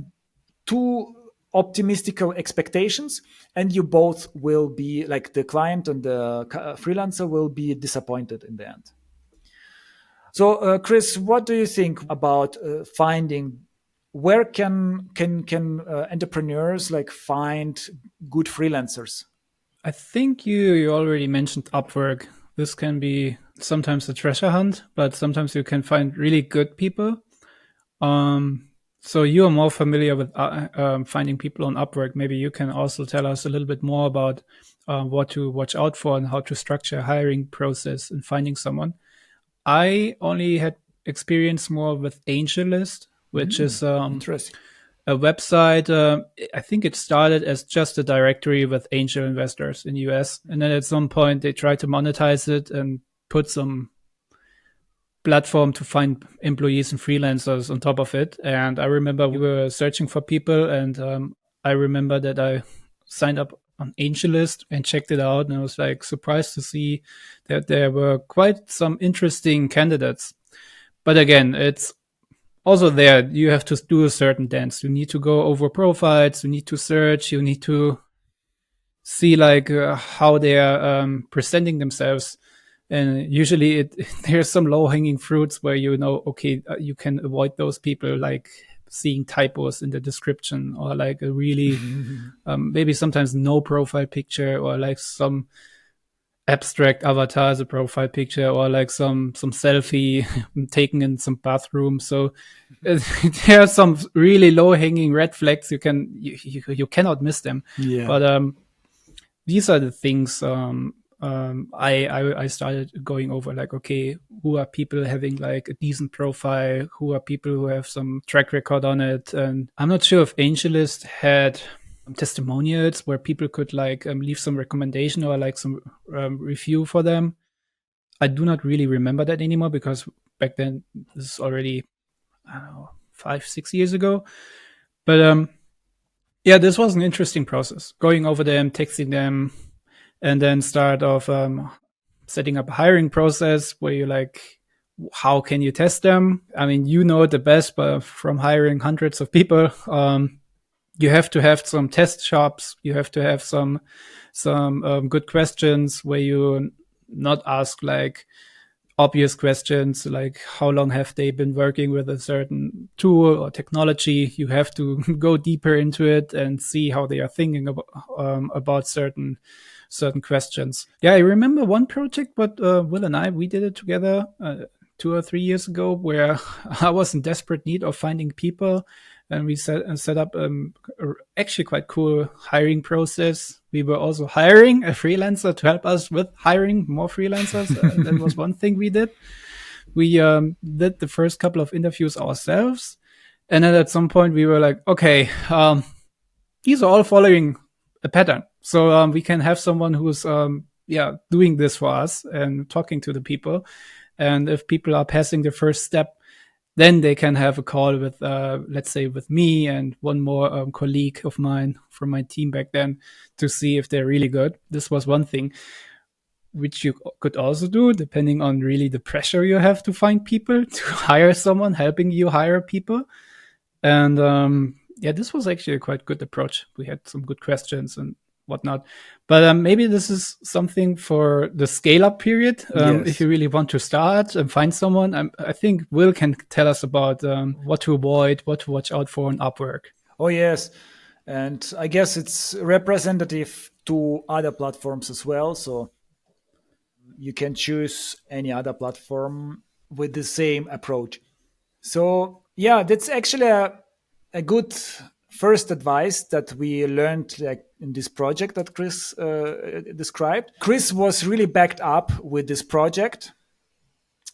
too optimistic expectations, and you both will be like the client and the freelancer will be disappointed in the end. So Chris, what do you think about finding, where can entrepreneurs like find good freelancers? I think you already mentioned Upwork. This can be sometimes a treasure hunt, but sometimes you can find really good people. So you are more familiar with finding people on Upwork. Maybe you can also tell us a little bit more about what to watch out for and how to structure a hiring process and finding someone. I only had experience more with AngelList, which is Interesting. a website. I think it started as just a directory with angel investors in US, and then at some point they tried to monetize it and put some platform to find employees and freelancers on top of it. And I remember we were searching for people, and I remember that I signed up on AngelList and checked it out, and I was like surprised to see that there were quite some interesting candidates. But again, it's also there, you have to do a certain dance. You need to go over profiles, you need to search, you need to see like how they are presenting themselves. And usually there's some low hanging fruits where okay, you can avoid those people, like seeing typos in the description, or like a really maybe sometimes no profile picture, or like some abstract avatar as a profile picture, or like some selfie taken in some bathroom. So there are some really low hanging red flags. You cannot miss them. Yeah. But these are the things I started going over like, okay, who are people having like a decent profile? Who are people who have some track record on it? And I'm not sure if AngelList had testimonials where people could like leave some recommendation or like some review for them. I do not really remember that anymore because back then this is already, I don't know, 5, 6 years ago. But yeah, this was an interesting process. Going over them, texting them, and then start off setting up a hiring process where you like, how can you test them? I mean, you know it the best, but from hiring hundreds of people, you have to have some test shops. You have to have some good questions where you not ask like obvious questions like how long have they been working with a certain tool or technology. You have to go deeper into it and see how they are thinking about certain questions. Yeah, I remember one project, but Will and I, we did it together 2 or 3 years ago, where I was in desperate need of finding people, and we set up actually quite cool hiring process. We were also hiring a freelancer to help us with hiring more freelancers. That was one thing we did. We did the first couple of interviews ourselves, and then at some point we were like, okay, these are all following a pattern. So we can have someone who's doing this for us and talking to the people. And if people are passing the first step, then they can have a call with, let's say, with me and one more colleague of mine from my team back then to see if they're really good. This was one thing which you could also do depending on really the pressure you have to find people to hire someone helping you hire people. And yeah, this was actually a quite good approach. We had some good questions and whatnot. But maybe this is something for the scale up period. Yes. If you really want to start and find someone, I think Will can tell us about what to avoid, what to watch out for in Upwork. Oh, yes. And I guess it's representative to other platforms as well. So you can choose any other platform with the same approach. So, yeah, that's actually a good first advice that we learned like in this project that Chris described. Chris was really backed up with this project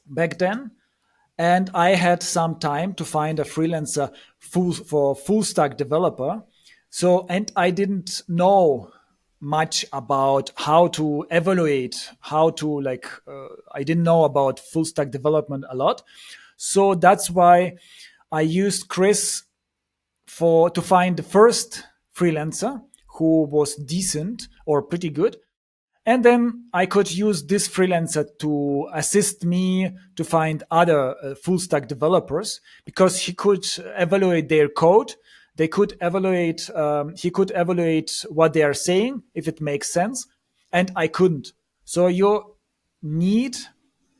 back then, and I had some time to find a freelancer for full stack developer. So, and I didn't know much about how to evaluate, how to like, I didn't know about full stack development a lot. So that's why I used Chris to find the first freelancer who was decent or pretty good. And then I could use this freelancer to assist me to find other full stack developers because he could evaluate their code. They could evaluate, he could evaluate what they are saying, if it makes sense. And I couldn't. So you need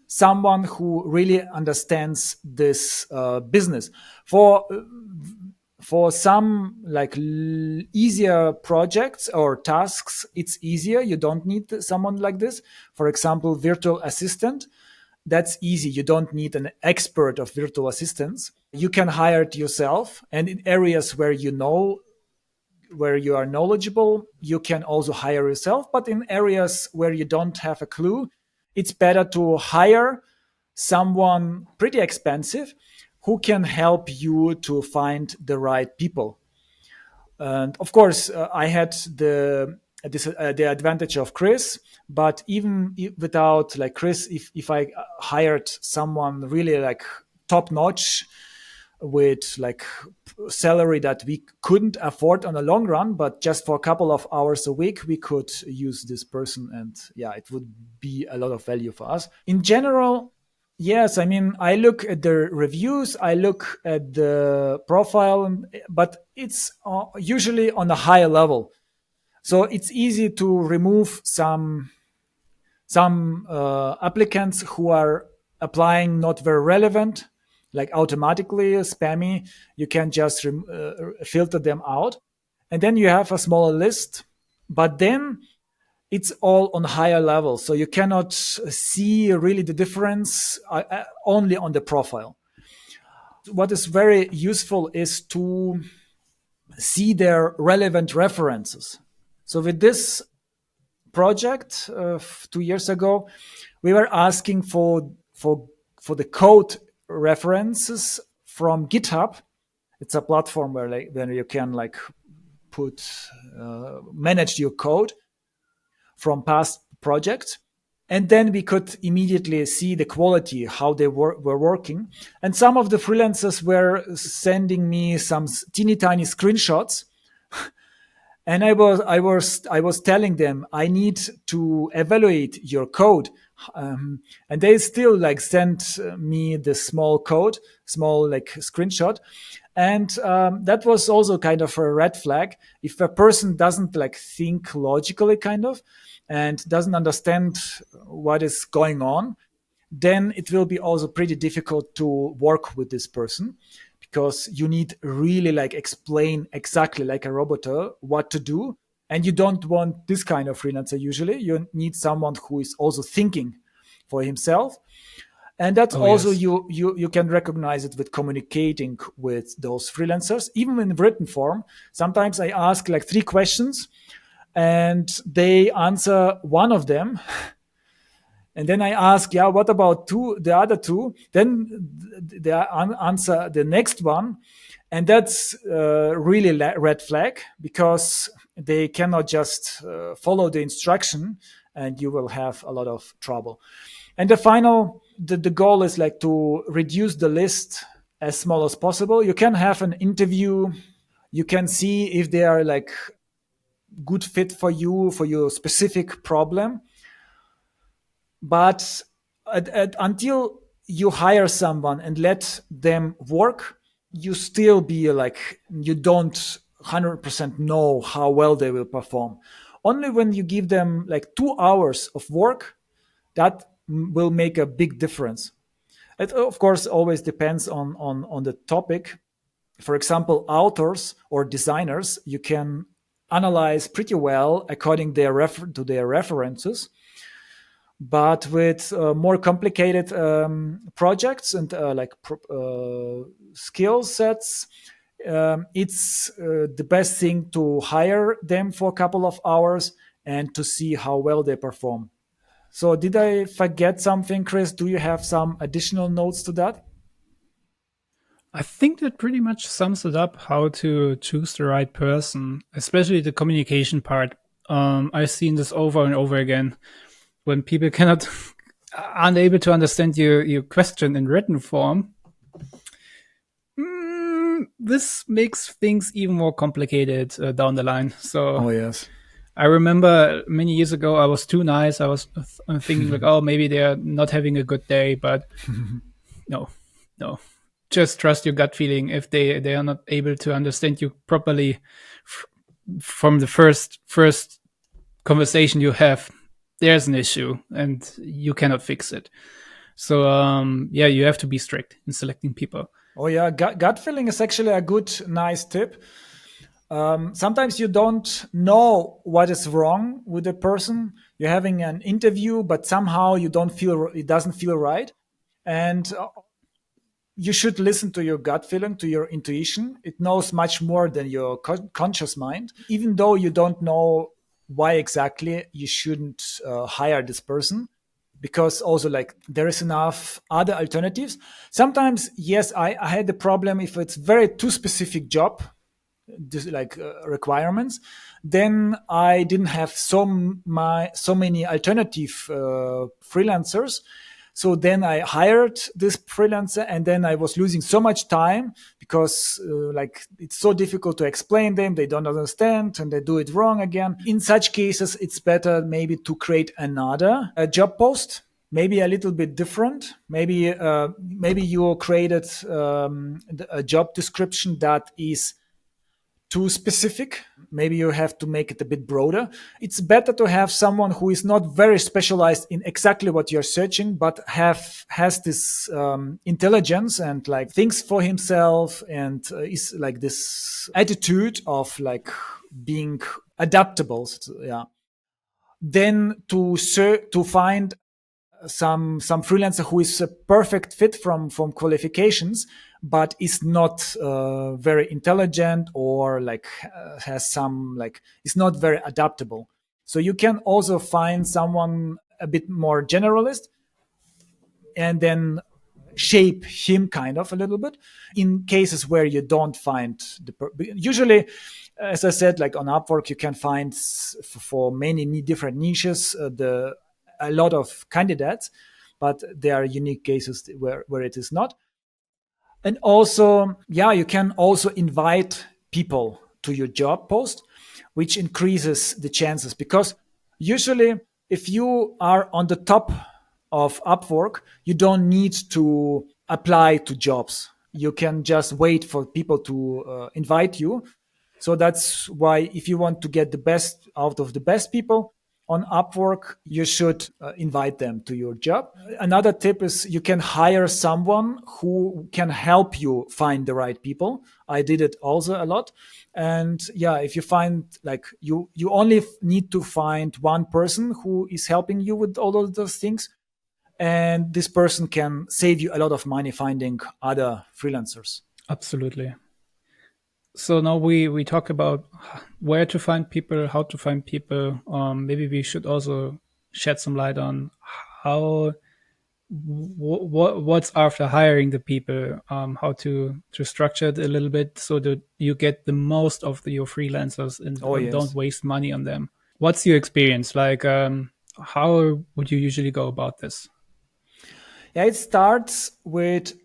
someone who really understands this business. For some like easier projects or tasks, it's easier. You don't need someone like this. For example, virtual assistant, that's easy. You don't need an expert of virtual assistants. You can hire it yourself. And in areas where you know, where you are knowledgeable, you can also hire yourself. But in areas where you don't have a clue, it's better to hire someone pretty expensive who can help you to find the right people. And of course, I had the advantage of Chris, but even without like Chris, if I hired someone really like top notch with like salary that we couldn't afford on the long run, but just for a couple of hours a week, we could use this person, and yeah, it would be a lot of value for us. In general, yes, I mean, I look at the reviews, I look at the profile, but it's usually on a higher level. So it's easy to remove some applicants who are applying not very relevant, like automatically spammy. You can just filter them out, and then you have a smaller list. But then it's all on higher level, so you cannot see really the difference only on the profile. What is very useful is to see their relevant references. So with this project 2 years ago. We were asking for the code references from GitHub. It's a platform where you can like put manage your code from past projects. And then we could immediately see the quality, how they were working. And some of the freelancers were sending me some teeny tiny screenshots, and I was telling them I need to evaluate your code, and they still like sent me the small code, small like screenshot, and that was also kind of a red flag. If a person doesn't like think logically, kind of, and doesn't understand what is going on, then it will be also pretty difficult to work with this person, because you need really like explain exactly like a roboter what to do. And you don't want this kind of freelancer. Usually you need someone who is also thinking for himself. And that's Oh also yes. you can recognize it with communicating with those freelancers, even in written form. Sometimes I ask like 3 questions and they answer one of them, and then I ask, yeah, what about the other two? Then they answer the next one, and that's really red flag, because they cannot just follow the instruction, and you will have a lot of trouble. And the goal is like to reduce the list as small as possible. You can have an interview. You can see if they are like good fit for you for your specific problem, but until you hire someone and let them work, you still be like you don't 100% know how well they will perform. Only when you give them like 2 hours of work, that will make a big difference. It of course always depends on the topic. For example, authors or designers, you can analyze pretty well according to their references. But with more complicated projects and skill sets, it's the best thing to hire them for a couple of hours and to see how well they perform. So, did I forget something, Chris? Do you have some additional notes to that? I think that pretty much sums it up how to choose the right person, especially the communication part. I've seen this over and over again when people cannot aren't able to understand your question in written form. This makes things even more complicated down the line. So Oh, yes. I remember many years ago I was too nice. I was thinking like, oh, maybe they're not having a good day, but no, no. Just trust your gut feeling. If they are not able to understand you properly f- from the first conversation you have, there's an issue and you cannot fix it. So yeah, you have to be strict in selecting people. Oh, yeah. Gut feeling is actually a good, nice tip. Sometimes you don't know what is wrong with the person. You're having an interview, but somehow you don't feel it doesn't feel right, and you should listen to your gut feeling, to your intuition. It knows much more than your conscious mind. Even though you don't know why exactly you shouldn't hire this person, because also like there is enough other alternatives. Sometimes, yes, I had the problem if it's very too specific job, requirements, then I didn't have so many alternative freelancers. So then I hired this freelancer, and then I was losing so much time, because like it's so difficult to explain them. They don't understand and they do it wrong again. In such cases, it's better maybe to create another job post, maybe a little bit different. Maybe you created a job description that is too specific. Maybe you have to make it a bit broader. It's better to have someone who is not very specialized in exactly what you're searching, but has this intelligence and like thinks for himself, and is like this attitude of like being adaptable. So, yeah. Then to find some freelancer who is a perfect fit from qualifications, but is not very intelligent, or like has some like is not very adaptable. So you can also find someone a bit more generalist and then shape him kind of a little bit in cases where you don't find usually, as I said, like on Upwork you can find for many different niches the a lot of candidates, but there are unique cases where it is not. And also, yeah, you can also invite people to your job post, which increases the chances because usually if you are on the top of Upwork, you don't need to apply to jobs. You can just wait for people to invite you. So that's why if you want to get the best out of the best people on Upwork, you should invite them to your job. Another tip is you can hire someone who can help you find the right people. I did it also a lot. And yeah, if you find like you only need to find one person who is helping you with all of those things, and this person can save you a lot of money finding other freelancers. Absolutely. So now we talk about where to find people, how to find people. Maybe we should also shed some light on how what's after hiring the people, how to structure it a little bit so that you get the most of your freelancers and Oh don't yes. waste money on them. What's your experience like? How would you usually go about this? Yeah, it starts with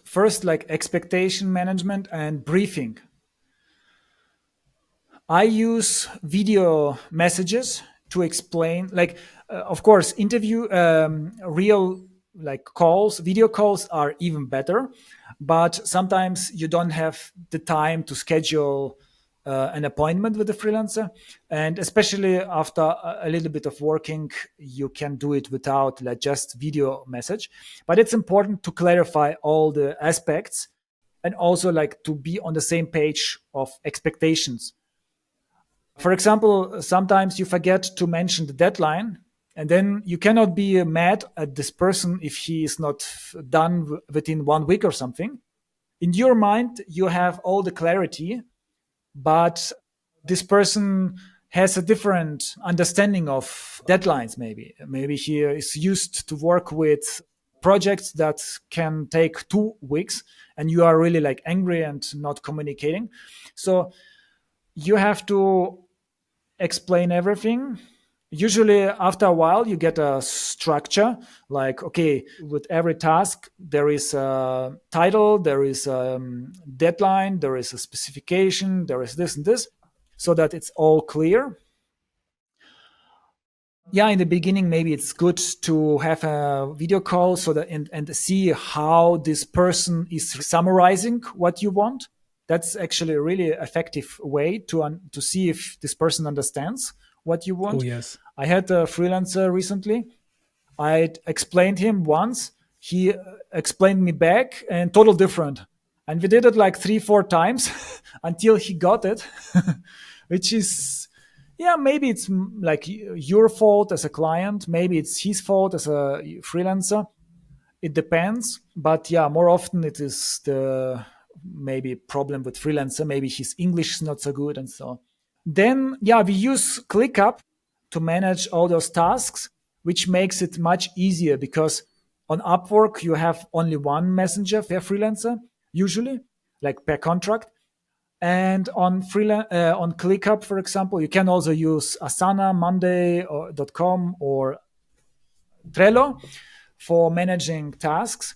first like expectation management and briefing. I use video messages to explain, like, of course, interview, real like calls, video calls are even better, but sometimes you don't have the time to schedule an appointment with the freelancer. And especially after a little bit of working, you can do it without like just video message. But it's important to clarify all the aspects and also like to be on the same page of expectations. For example, sometimes you forget to mention the deadline, and then you cannot be mad at this person if he is not done within 1 week or something. In your mind, you have all the clarity, but this person has a different understanding of deadlines. Maybe he is used to work with projects that can take 2 weeks, and you are really like angry and not communicating. So you have to explain everything. Usually after a while you get a structure, like, okay, with every task there is a title, there is a deadline, there is a specification, there is this and this, so that it's all clear. Yeah, in the beginning maybe it's good to have a video call so that and see how this person is summarizing what you want. That's actually a really effective way to see if this person understands what you Oh want. yes. I had a freelancer recently. I explained him once, he explained me back, and total different. And we did it like 3 4 times until he got it, which is, yeah, maybe it's like your fault as a client, maybe it's his fault as a freelancer. It depends, but yeah, more often it is the maybe problem with freelancer, maybe his English is not so good and so on. Then, yeah, we use ClickUp to manage all those tasks, which makes it much easier because on Upwork you have only one messenger per freelancer usually, like per contract. And on ClickUp, for example, you can also use Asana, Monday, or .com or Trello for managing tasks.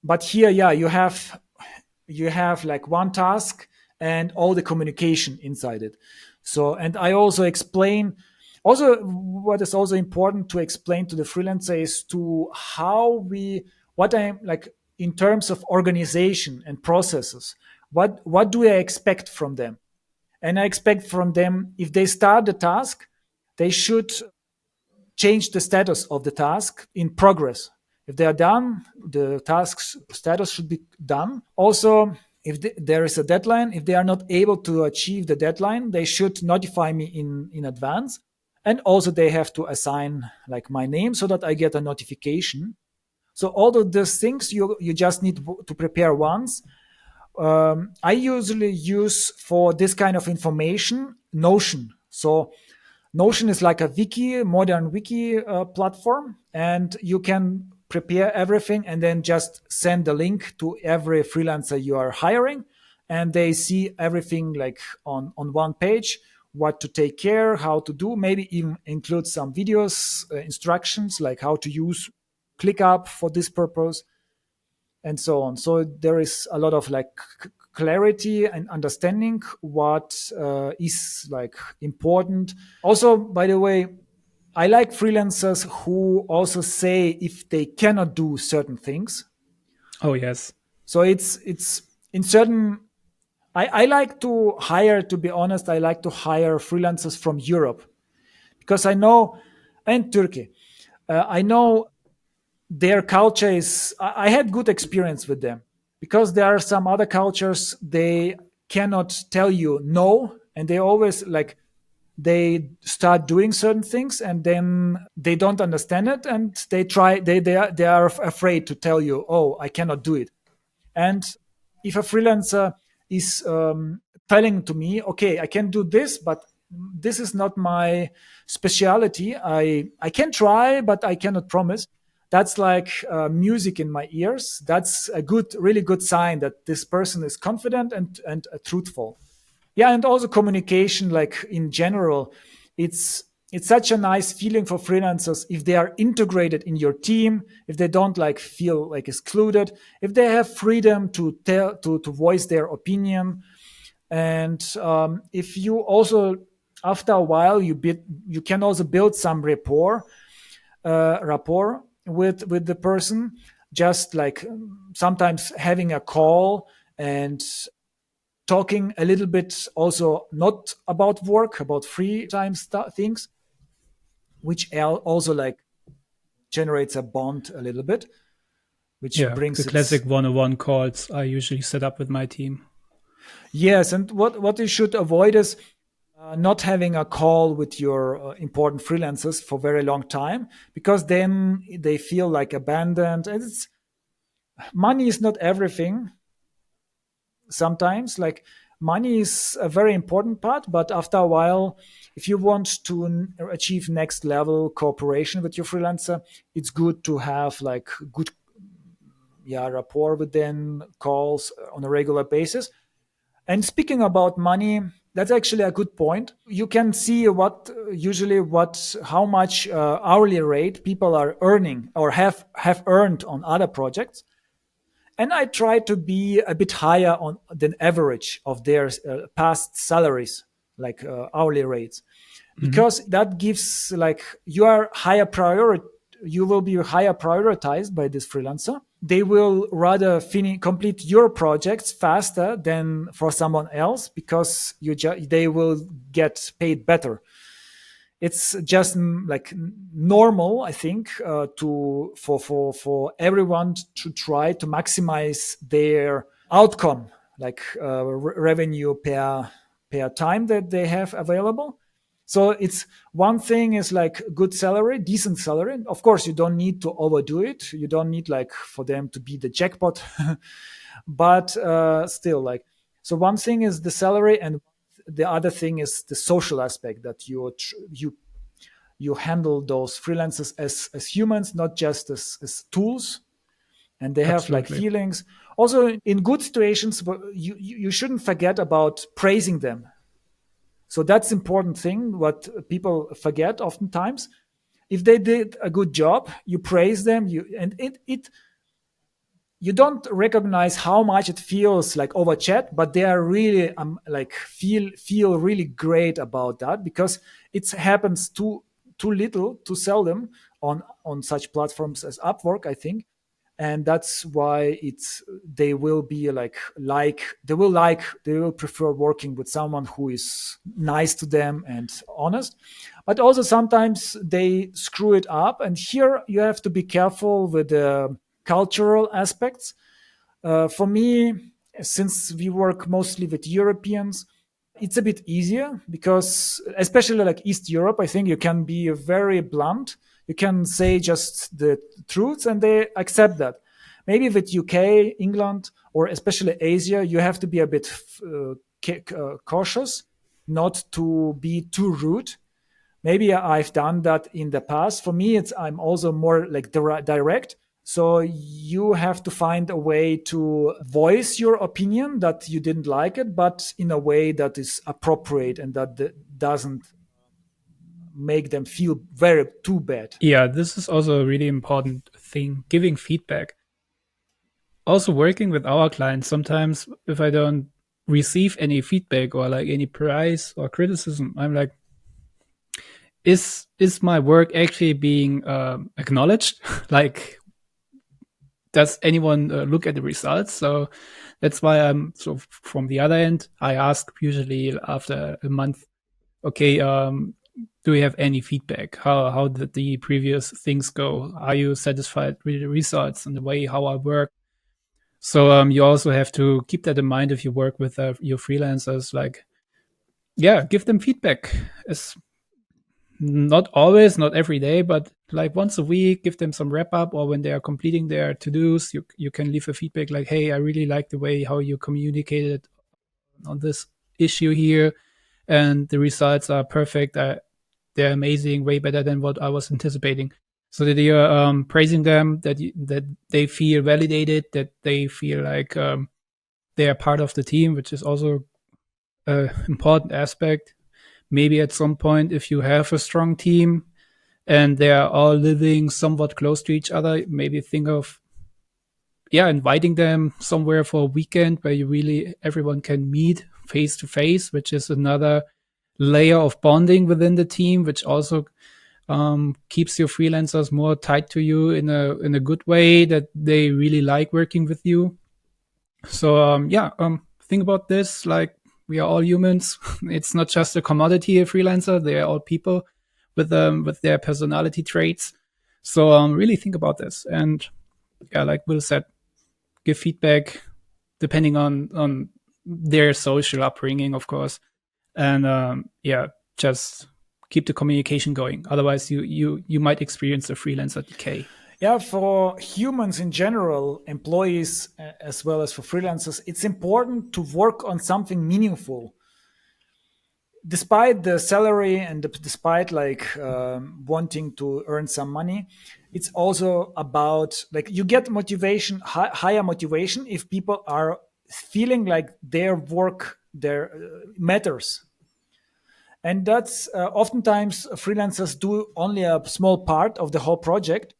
But here, yeah, you have like one task and all the communication inside it. So, and I also explain also what is also important to explain to the freelancer is to how we what I like in terms of organization and processes. What do I expect from them? And I expect from them, if they start the task, they should change the status of the task in progress. If they are done, the task's status should be done. Also, if there is a deadline, if they are not able to achieve the deadline, they should notify me in advance. And also, they have to assign like my name so that I get a notification. So all of those things you just need to prepare once. I usually use for this kind of information Notion. So Notion is like a wiki, modern wiki platform, and you can prepare everything and then just send the link to every freelancer you are hiring, and they see everything like on one page, what to take care, how to do, maybe even include some videos, instructions like how to use ClickUp for this purpose and so on. So there is a lot of like clarity and understanding what is like important. Also, by the way, I like freelancers who also say if they cannot do certain things. Oh yes. So it's in certain. I like to hire. To be honest, I like to hire freelancers from Europe because I know, and Turkey. I know their culture is. I had good experience with them because there are some other cultures they cannot tell you no, and they always like they start doing certain things and then they don't understand it and they try they are afraid to tell you, oh, I cannot do it. And if a freelancer is telling to me, okay, I can do this, but this is not my specialty, I can try but I cannot promise, that's like music in my ears. That's a good, really good sign that this person is confident and truthful. Yeah, and also communication, like in general, it's such a nice feeling for freelancers if they are integrated in your team, if they don't like feel like excluded, if they have freedom to tell to voice their opinion. And if you also, after a while, you can also build some rapport with the person, just like sometimes having a call and talking a little bit also not about work, about free time things, which also like generates a bond a little bit, which Yeah, the brings its. classic one-on-one calls I usually set up with my team. Yes, and what you should avoid is not having a call with your important freelancers for very long time, because then they feel like abandoned. And money is not everything. Sometimes like money is a very important part, but after a while, if you want to achieve next level cooperation with your freelancer, it's good to have like good, yeah, rapport with them, calls on a regular basis. And speaking about money, that's actually a good point. You can see what usually what how much hourly rate people are earning or have earned on other projects, and I try to be a bit higher on than average of their past salaries, like hourly rates, Hmm. because that gives like you are higher priority. You will be higher prioritized by this freelancer. They will rather complete your projects faster than for someone else because they will get paid better. It's just like normal, I think, to for everyone to try to maximize their outcome, like revenue per time that they have available. So it's one thing is like good salary, decent salary. Of course, you don't need to overdo it. You don't need like for them to be the jackpot, but still like. So one thing is the salary, and the other thing is the social aspect, that you handle those freelancers as humans, not just as tools, and they have like Absolutely. feelings. Also, in good situations, you shouldn't forget about praising them. So that's important thing what people forget oftentimes. If they did a good job, you praise them. And it you don't recognize how much it feels like over chat, but they are really like feel really great about that, because it happens too little, too seldom on such platforms as Upwork, I think. And that's why it's they will be they will prefer working with someone who is nice to them and honest. But also sometimes they screw it up, and here you have to be careful with the cultural aspects. For me, since we work mostly with Europeans, it's a bit easier because, especially like East Europe, I think you can be very blunt. You can say just the truths and they accept that. Maybe with UK, England, or especially Asia, you have to be a bit cautious, not to be too rude. Maybe I've done that in the past. For me, it's I'm also more like direct. So you have to find a way to voice your opinion that you didn't like it, but in a way that is appropriate and that doesn't make them feel very too bad. Yeah, this is also a really important thing, giving feedback. Also working with our clients, sometimes if I don't receive any feedback or like any praise or criticism, I'm like, is my work actually being acknowledged? Like, does anyone look at the results? So that's why I'm so from the other end, I ask usually after a month, okay, do you have any feedback? How did the previous things go? Are you satisfied with the results and the way how I work? So you also have to keep that in mind if you work with your freelancers. Like, yeah, give them feedback. It's not always, not every day, but like once a week, give them some wrap up, or when they are completing their to dos, you can leave a feedback like, "Hey, I really like the way how you communicated on this issue here, and the results are perfect. They're amazing, way better than what I was anticipating." So that you're praising them, that they feel validated, that they feel like they are part of the team, which is also an important aspect. Maybe at some point, if you have a strong team and they are all living somewhat close to each other, maybe think of inviting them somewhere for a weekend where you really everyone can meet face to face, which is another layer of bonding within the team, which also keeps your freelancers more tied to you in a good way that they really like working with you. So think about this. Like, we are all humans. It's not just a commodity, a freelancer. They are all people with their personality traits. So really think about this. And yeah, like Will said, give feedback depending on their social upbringing, of course. And just keep the communication going. Otherwise, you might experience a freelancer decay. Yeah, for humans in general, employees as well as for freelancers, it's important to work on something meaningful. Despite the salary and despite like wanting to earn some money, it's also about like you get motivation, higher motivation if people are feeling like their work their matters. And that's oftentimes freelancers do only a small part of the whole project.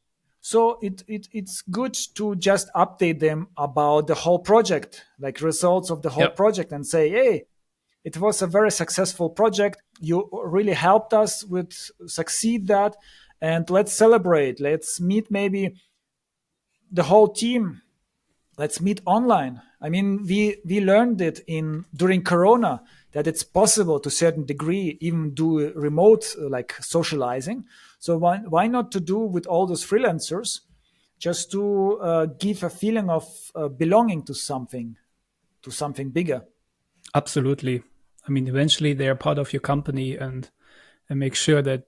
So it's good to just update them about the whole project, like results of the whole Yep. project, and say, hey, it was a very successful project. You really helped us with succeed that, and let's celebrate. Let's meet maybe the whole team. Let's meet online. I mean, we learned it in during Corona that it's possible to a certain degree even do remote like socializing. So why not to do with all those freelancers, just to give a feeling of belonging to something bigger. Absolutely. I mean, eventually they are part of your company, and make sure that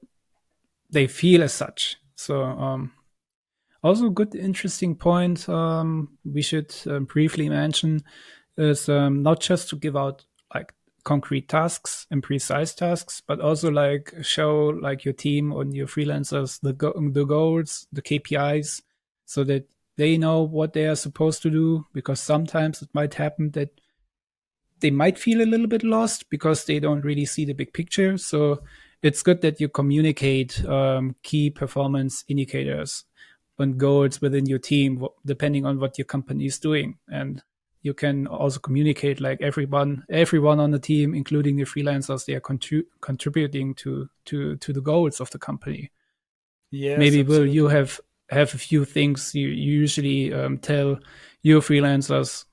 they feel as such. So also good interesting point we should briefly mention is not just to give out like concrete tasks and precise tasks, but also like show like your team or your freelancers the goals, the KPIs, so that they know what they are supposed to do. Because sometimes it might happen that they might feel a little bit lost because they don't really see the big picture. So it's good that you communicate key performance indicators and goals within your team, depending on what your company is doing. And you can also communicate like everyone on the team, including the freelancers, they are contributing to the goals of the company. Yes, Maybe will you absolutely. have a few things you usually tell your freelancers?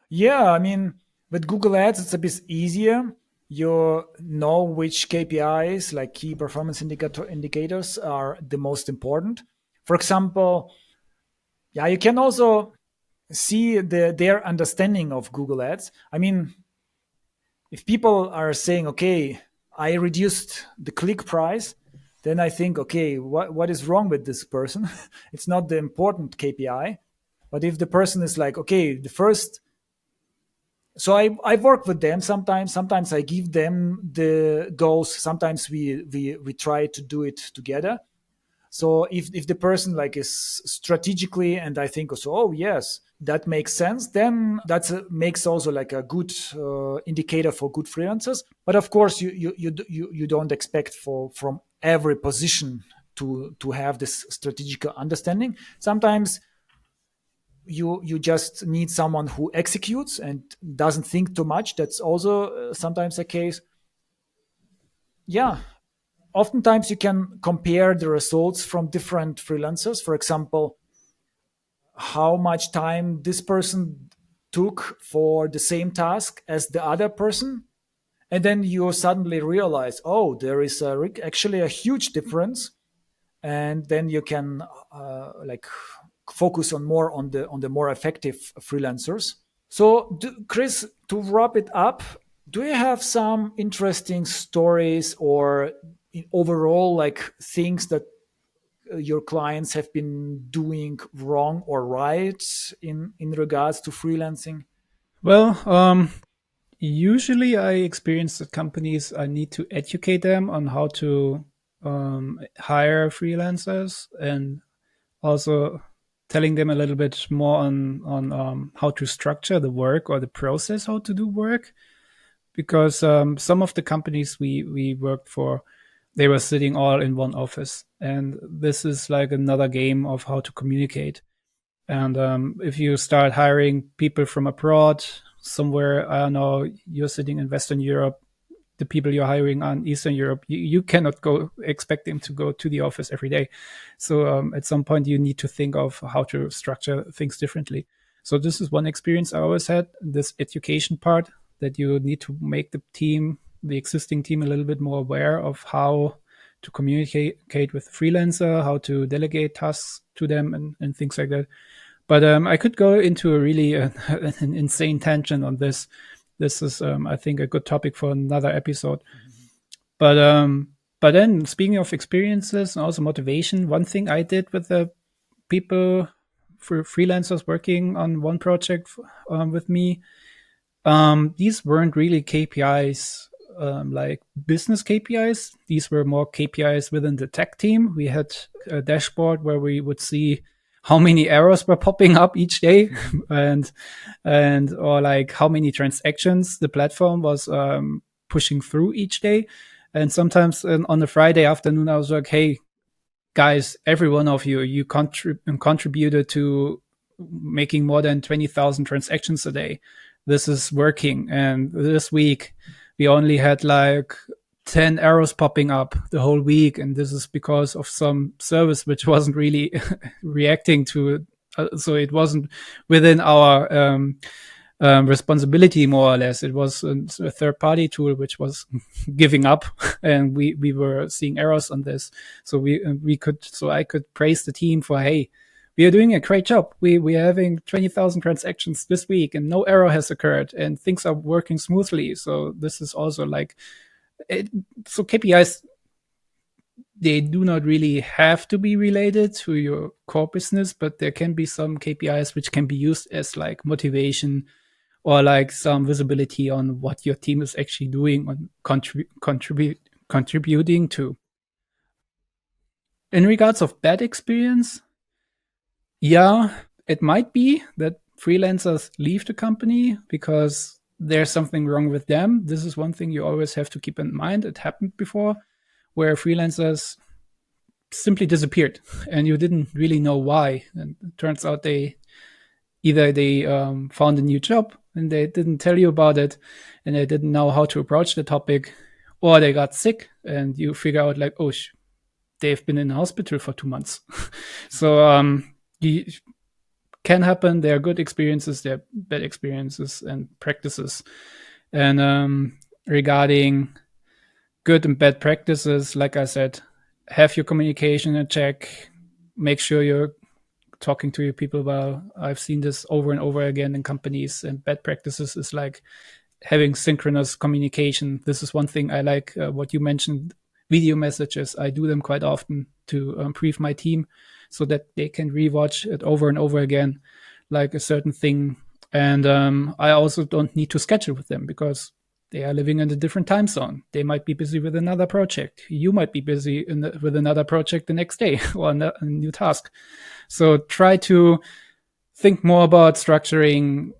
Yeah, I mean, with Google Ads, it's a bit easier. You know which KPIs, like key performance indicators, are the most important. For example, yeah, you can also see their understanding of Google Ads. I mean, if people are saying, okay, I reduced the click price, then I think, okay, what is wrong with this person? It's not the important KPI. But if the person is like, okay, the first, so I work with them sometimes. Sometimes I give them the goals. Sometimes we try to do it together. So if the person like is strategically, and I think also, oh yes, that makes sense, then that makes also like a good indicator for good freelancers. But of course, you don't expect for from every position to have this strategic understanding. Sometimes you just need someone who executes and doesn't think too much. That's also sometimes the case. Yeah, oftentimes you can compare the results from different freelancers. For example, how much time this person took for the same task as the other person, and then you suddenly realize, oh, there is actually a huge difference. And then you can like focus on more on the more effective freelancers. So, Chris, to wrap it up, do you have some interesting stories or overall like things that your clients have been doing wrong or right in regards to freelancing? Well, usually I experience that companies, I need to educate them on how to hire freelancers, and also telling them a little bit more on how to structure the work or the process, how to do work. Because some of the companies we worked for, they were sitting all in one office, and this is like another game of how to communicate. And if you start hiring people from abroad, somewhere, I don't know, you're sitting in Western Europe, the people you're hiring on Eastern Europe, you cannot go expect them to go to the office every day. So at some point, you need to think of how to structure things differently. So this is one experience I always had, this education part, that you need to make the team, the existing team, a little bit more aware of how to communicate with freelancer, how to delegate tasks to them, and things like that. But I could go into a really an insane tangent on this. This is, I think, a good topic for another episode. But but then, speaking of experiences and also motivation, one thing I did with the people, for freelancers working on one project with me, these weren't really KPIs, like business KPIs. These were more KPIs within the tech team. We had a dashboard where we would see how many errors were popping up each day, and or like how many transactions the platform was pushing through each day. And sometimes on a Friday afternoon, I was like, "Hey, guys, every one of you, you contributed to making more than 20,000 transactions a day. This is working. And this week, we only had like 10 errors popping up the whole week. And this is because of some service which wasn't really reacting to, so it wasn't within our responsibility, more or less. It was a third party tool which was giving up, and we were seeing errors on this. So I could praise the team for, hey, we are doing a great job. We are having 20,000 transactions this week, and no error has occurred, and things are working smoothly. So this is also like it, so KPIs, they do not really have to be related to your core business, but there can be some KPIs which can be used as like motivation, or like some visibility on what your team is actually doing and contributing to. In regards of bad experience, yeah, it might be that freelancers leave the company because there's something wrong with them. This is one thing you always have to keep in mind. It happened before, where freelancers simply disappeared and you didn't really know why. And it turns out they either found a new job and they didn't tell you about it, and they didn't know how to approach the topic, or they got sick and you figure out like, oh, they've been in the hospital for 2 months. So you can happen. There are good experiences, there are bad experiences and practices. And regarding good and bad practices, like I said, have your communication in check. Make sure you're talking to your people well. I've seen this over and over again in companies, and bad practices is like having synchronous communication. This is one thing I like, what you mentioned, video messages. I do them quite often to brief my team so that they can rewatch it over and over again. like a certain thing. And I also don't need to schedule with them because they are living in a different time zone. They might be busy with another project. You might be busy with another project the next day or a new task. So try to think more about structuring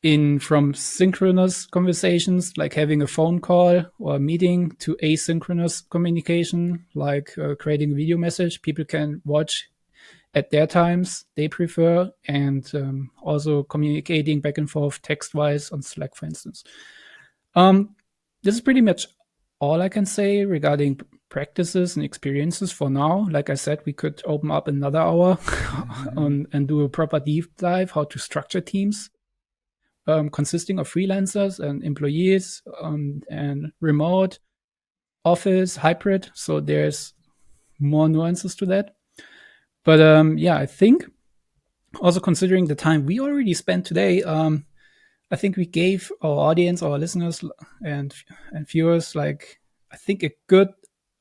in from synchronous conversations, like having a phone call or a meeting, to asynchronous communication, like creating a video message people can watch at their times they prefer, and also communicating back and forth text wise on Slack, for instance. Um, this is pretty much all I can say regarding practices and experiences for now. Like I said, we could open up another hour and do a proper deep dive how to structure teams consisting of freelancers and employees and remote, office, hybrid. So there's more nuances to that. But yeah, I think also considering the time we already spent today, I think we gave our audience, our listeners, and viewers, like I think a good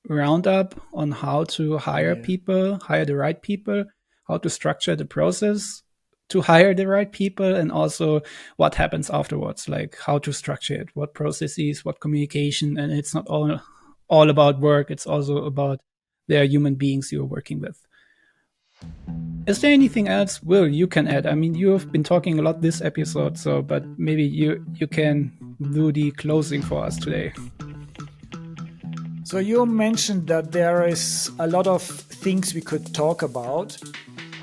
roundup on how to hire Yeah. people, hire the right people, how to structure the process to hire the right people, and also what happens afterwards, like how to structure it, what processes, what communication, and it's not all about work. It's also about their human beings you're working with. Is there anything else, Will, you can add? I mean, you have been talking a lot this episode, so but maybe you can do the closing for us today. So you mentioned that there is a lot of things we could talk about.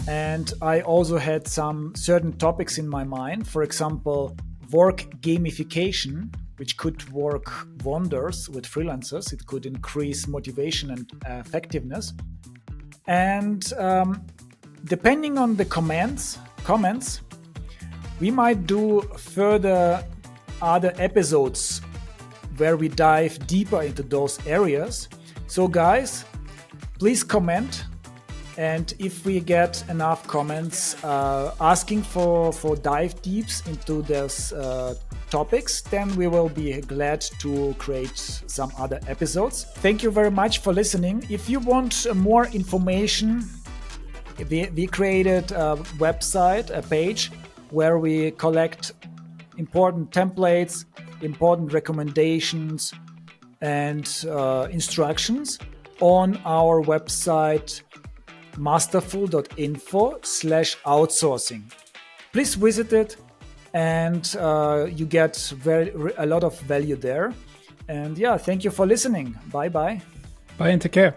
And I also had some certain topics in my mind. For example, work gamification, which could work wonders with freelancers. It could increase motivation and effectiveness. And depending on the comments, we might do further other episodes where we dive deeper into those areas. So guys, please comment. And if we get enough comments asking for dive deeps into those topics, then we will be glad to create some other episodes. Thank you very much for listening. If you want more information, we created a website, a page, where we collect important templates, important recommendations, and instructions on our website masterful.info/outsourcing. Please visit it, and you get a lot of value there. And yeah, thank you for listening. Bye bye. Bye and take care.